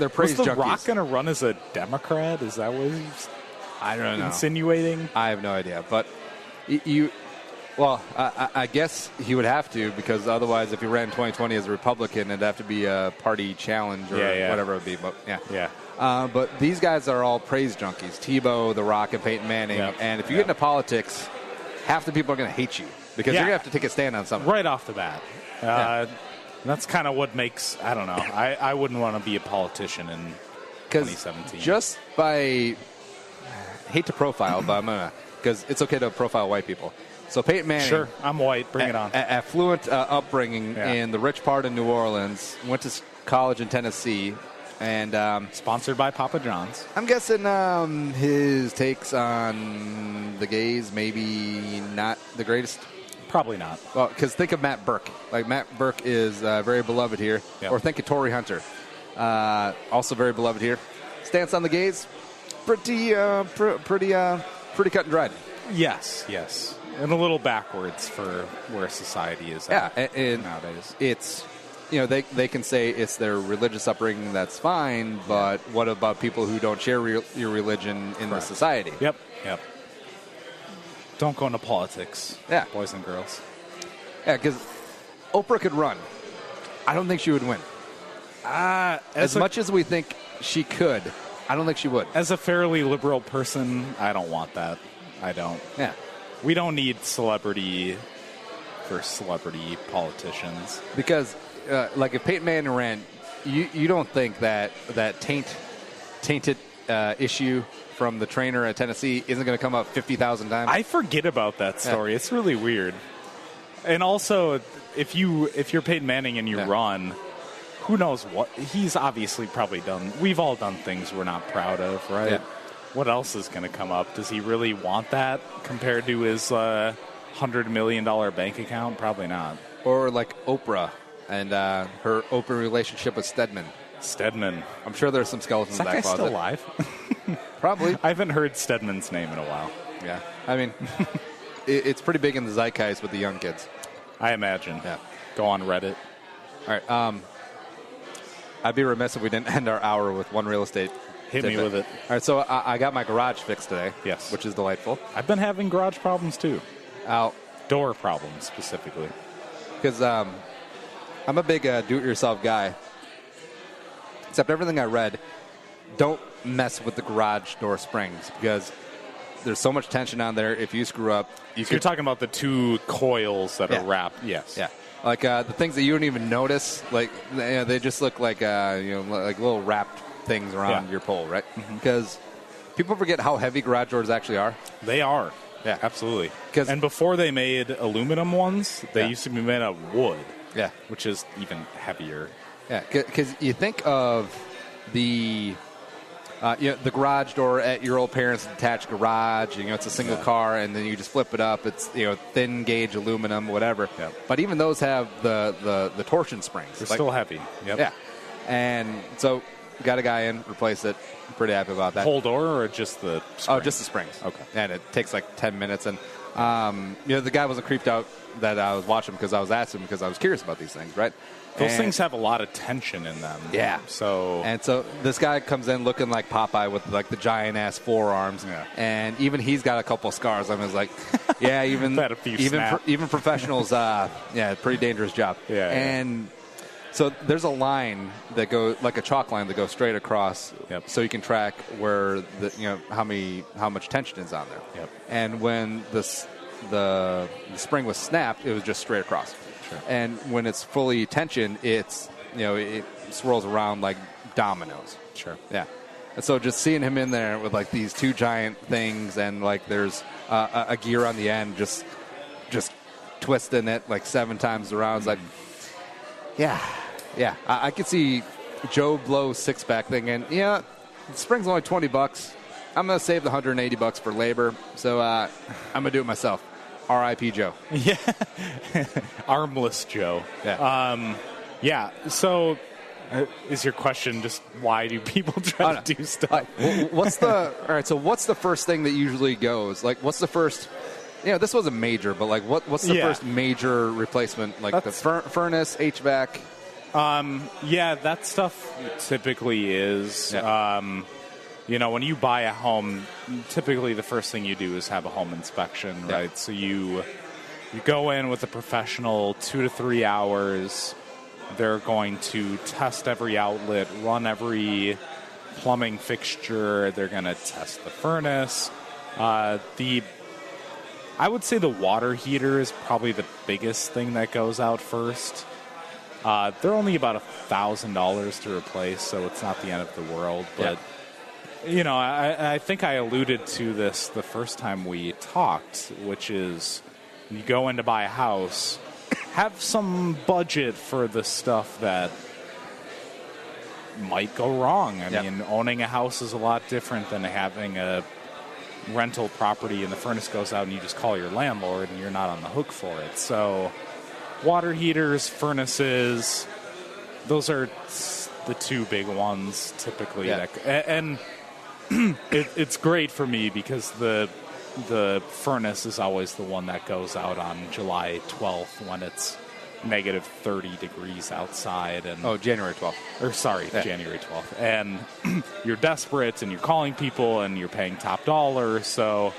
praise junkies. Was The Rock going to run as a Democrat? Is that what he's? I don't know. Insinuating? I have no idea. But I guess he would have to because otherwise, if he ran 2020 as a Republican, it'd have to be a party challenge or whatever it would be. But but these guys are all praise junkies: Tebow, The Rock, and Peyton Manning. Yep. And if you get into politics, half the people are going to hate you. Because you're going to have to take a stand on something. Right off the bat. That's kind of what makes, I don't know, I wouldn't want to be a politician in 2017. Just by, I hate to profile, but I'm going to, because it's okay to profile white people. So Peyton Manning. Sure, I'm white, bring it on. Affluent upbringing in the rich part of New Orleans, went to college in Tennessee. And sponsored by Papa John's. I'm guessing his takes on the gays maybe not the greatest. Probably not. Well, because think of Matt Burke. Matt Burke is very beloved here. Yep. Or think of Torrey Hunter, also very beloved here. Stance on the gays, pretty cut and dried. Yes, and a little backwards for where society is at nowadays. It's. They can say it's their religious upbringing, that's fine, but what about people who don't share your religion in the society? Yep. Don't go into politics, boys and girls. Yeah, because Oprah could run. I don't think she would win. As much as we think she could, I don't think she would. As a fairly liberal person, I don't want that. I don't. Yeah. We don't need celebrity for celebrity politicians. Because, like, if Peyton Manning ran, you don't think that tainted issue from the trainer at Tennessee isn't going to come up 50,000 times? I forget about that story. Yeah. It's really weird. And also, if you're Peyton Manning and you run, who knows what? He's obviously probably done. We've all done things we're not proud of, right? Yeah. What else is going to come up? Does he really want that compared to his $100 million bank account? Probably not. Or like Oprah and her open relationship with Stedman. I'm sure there's some skeletons in that closet. Is that guy still alive? Probably. I haven't heard Stedman's name in a while. Yeah. I mean, it's pretty big in the zeitgeist with the young kids. I imagine. Yeah. Go on Reddit. All right. I'd be remiss if we didn't end our hour with one real estate Hit me with it. All right, so I got my garage fixed today. Yes. Which is delightful. I've been having garage problems, too. Door problems, specifically. Because I'm a big do-it-yourself guy. Except everything I read, don't mess with the garage door springs because there's so much tension on there. If you screw up... You're talking about the two coils that are wrapped. Yes. Yeah. Like the things that you don't even notice, like they just look like like little wrapped things around your pole, right? Because people forget how heavy garage doors actually are. They are. Yeah, absolutely. And before they made aluminum ones, they used to be made of wood. Yeah. Which is even heavier. Yeah, because you think of the garage door at your old parents' detached garage. It's a single car, and then you just flip it up. It's thin gauge aluminum, whatever. Yep. But even those have the torsion springs. They're still heavy. Yep. Yeah, and so got a guy in, replace it. I'm pretty happy about that. Whole door or just the springs? Oh, just the springs. Okay. And it takes like 10 minutes. And the guy wasn't creeped out that I was watching because I was asking him because I was curious about these things, right? Those things have a lot of tension in them. Yeah. So this guy comes in looking like Popeye with like the giant ass forearms, and even he's got a couple scars. I was like, yeah, even professionals, pretty dangerous job. Yeah. And so there's a line that goes like a chalk line that goes straight across, so you can track where how much tension is on there. Yep. And when the spring was snapped, it was just straight across. And when it's fully tensioned, it swirls around like dominoes. Sure. Yeah. And so just seeing him in there with like these two giant things and like there's a gear on the end just twisting it like 7 times around. It's like, yeah. I could see Joe blow 6-pack thing and the spring's only $20. I'm going to save the $180 for labor. So I'm going to do it myself. R.I.P. Joe. Yeah. Armless Joe. Yeah. So is your question just why do people try to do stuff? What's the first thing that usually goes? Like, what's the first... this wasn't major, but like, what's the first major replacement? Like the furnace, HVAC? That stuff typically is... when you buy a home, typically the first thing you do is have a home inspection, right? Yeah. So you go in with a professional 2 to 3 hours. They're going to test every outlet, run every plumbing fixture. They're going to test the furnace. I would say the water heater is probably the biggest thing that goes out first. They're only about $1,000 to replace, so it's not the end of the world, but... I think I alluded to this the first time we talked, which is you go in to buy a house, have some budget for the stuff that might go wrong. I mean, owning a house is a lot different than having a rental property and the furnace goes out and you just call your landlord and you're not on the hook for it. So water heaters, furnaces, those are the two big ones typically. And it's great for me because the furnace is always the one that goes out on July 12th when it's negative 30 degrees outside. And January 12th. January 12th. And you're desperate and you're calling people and you're paying top dollar. So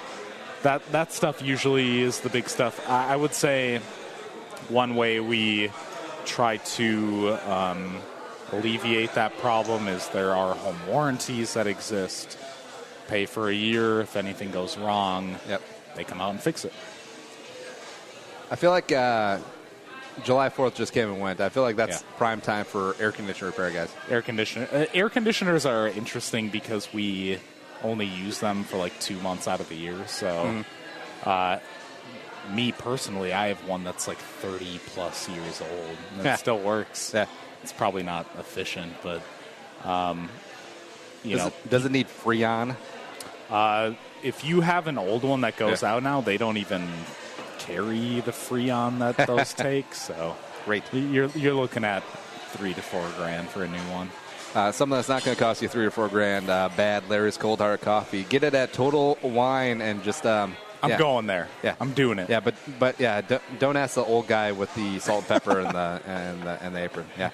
that stuff usually is the big stuff. I would say one way we try to alleviate that problem is there are home warranties that exist. Pay for a year. If anything goes wrong, they come out and fix it. I feel like July 4th just came and went. I feel like that's prime time for air conditioner repair, guys. Air conditioners are interesting because we only use them for like 2 months out of the year. So, me personally, I have one that's like 30 plus years old and it still works. Yeah. It's probably not efficient, but does it need Freon? If you have an old one that goes out now, they don't even carry the Freon that those take. So great. You're looking at $3,000 to $4,000 for a new one. Something that's not going to cost you $3,000 or $4,000. Bad Larry's Cold Hard Coffee. Get it at Total Wine and just. I'm going there. Yeah, I'm doing it. Yeah, but don't ask the old guy with the salt and pepper and the apron. Yeah.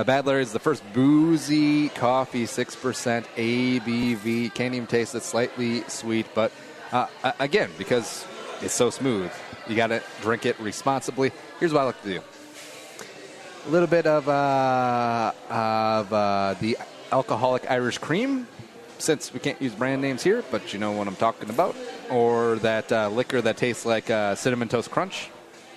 Bad Larry's the first boozy coffee, 6% ABV. Can't even taste it. Slightly sweet, but again, because it's so smooth, you got to drink it responsibly. Here's what I like to do: a little bit of the alcoholic Irish cream. Since we can't use brand names here, but you know what I'm talking about. Or that liquor that tastes like Cinnamon Toast Crunch.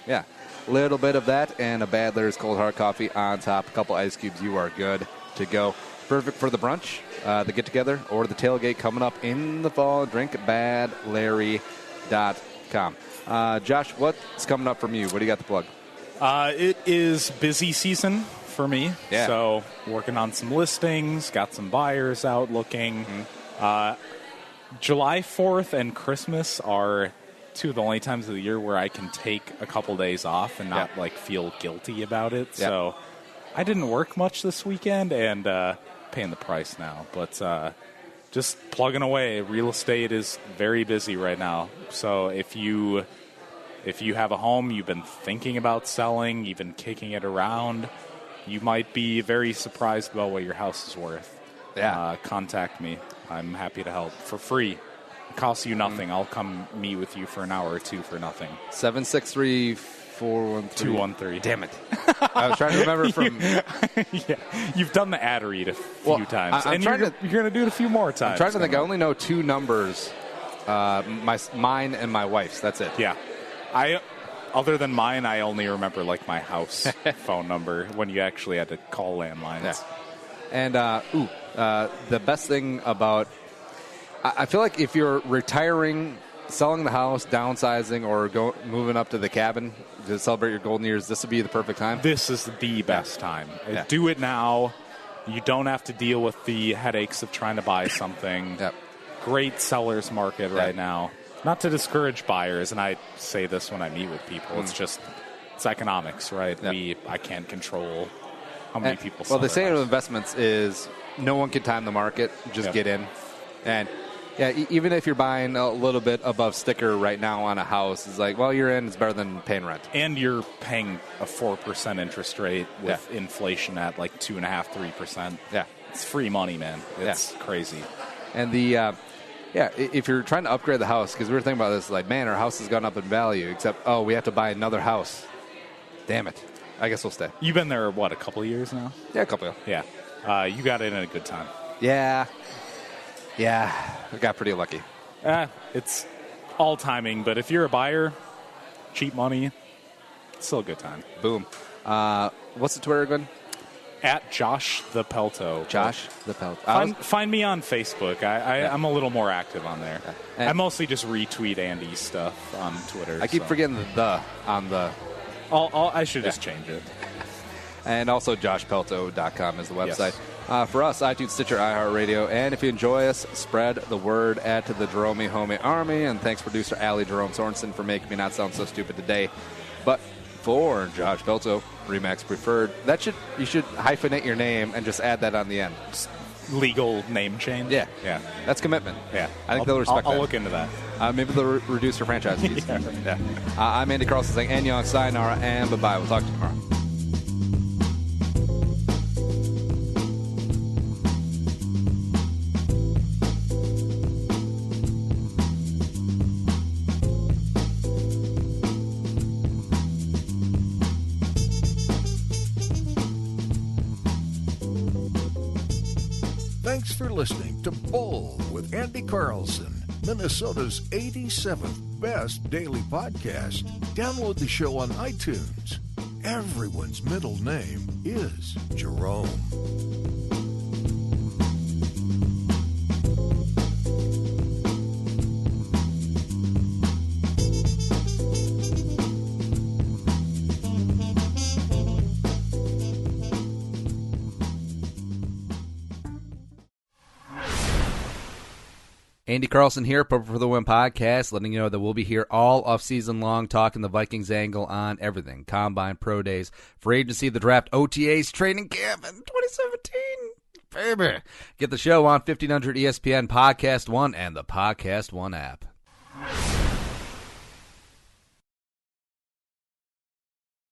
Yeah, a little bit of that and a Bad Larry's Cold Hard Coffee on top. A couple ice cubes, you are good to go. Perfect for the brunch, the get-together, or the tailgate coming up in the fall. Drink badlarry.com. Josh, what's coming up from you? What do you got to plug? It is busy season for me. Yeah. So working on some listings, got some buyers out looking. July 4th and Christmas are two of the only times of the year where I can take a couple days off and not feel guilty about it. Yeah. So I didn't work much this weekend and paying the price now. But just plugging away. Real estate is very busy right now. So if you have a home you've been thinking about selling, you've been kicking it around, you might be very surprised about what your house is worth. Yeah. Contact me. I'm happy to help for free. It costs you nothing. I'll come meet with you for an hour or two for nothing. 763-413-213. Damn it. I was trying to remember from... You've done the ad read a few times. You're going to do it a few more times. I'm trying to think. I only know two numbers, mine and my wife's. That's it. Yeah. Other than mine, I only remember like my house phone number when you actually had to call landlines. Yeah. And the best thing about, I feel like if you're retiring, selling the house, downsizing, or moving up to the cabin to celebrate your golden years, this would be the perfect time. This is the best time. Yeah. Do it now. You don't have to deal with the headaches of trying to buy something. Yep. Great seller's market right now. Not to discourage buyers, and I say this when I meet with people. It's economics, right? Yep. I can't control how many people sell. Well, the saying of investments is no one can time the market. Just get in. And, even if you're buying a little bit above sticker right now on a house, it's like, well, you're in. It's better than paying rent. And you're paying a 4% interest rate with inflation at like 2.5%, 3%. Yeah. It's free money, man. It's crazy. And the... if you're trying to upgrade the house, because we were thinking about this, like, man, our house has gone up in value, except, we have to buy another house. Damn it. I guess we'll stay. You've been there, what, a couple of years now? Yeah, a couple of years. Yeah. You got in at a good time. Yeah. Yeah. I got pretty lucky. It's all timing, but if you're a buyer, cheap money, it's still a good time. Boom. What's the Twitter again? At Josh the Pelto. Josh the Pelto. Find me on Facebook. I'm a little more active on there. I mostly just retweet Andy's stuff on Twitter. I keep forgetting the on the... I should just change it. And also joshpelto.com is the website. Yes. For us, iTunes, Stitcher, iHeartRadio. And if you enjoy us, spread the word at the Jerome Homie Army. And thanks, producer Allie Jerome Sorensen, for making me not sound so stupid today. But for Josh Pelto, Remax Preferred, you should hyphenate your name and just add that on the end. Legal name change? Yeah. That's commitment. Yeah. I think they'll respect that. I'll look into that. Maybe they'll reduce your franchise fees. I'm Andy Carlson saying, and young, sayonara, and bye-bye. We'll talk to you tomorrow. for listening to Bull with Andy Carlson, Minnesota's 87th best daily podcast. Download the show on iTunes. Everyone's middle name is Jerome. Andy Carlson here, Purple for the Win podcast, letting you know that we'll be here all off-season long talking the Vikings angle on everything. Combine, pro days, free agency, the draft, OTAs, training camp in 2017. Baby. Get the show on 1500 ESPN, Podcast One, and the Podcast One app.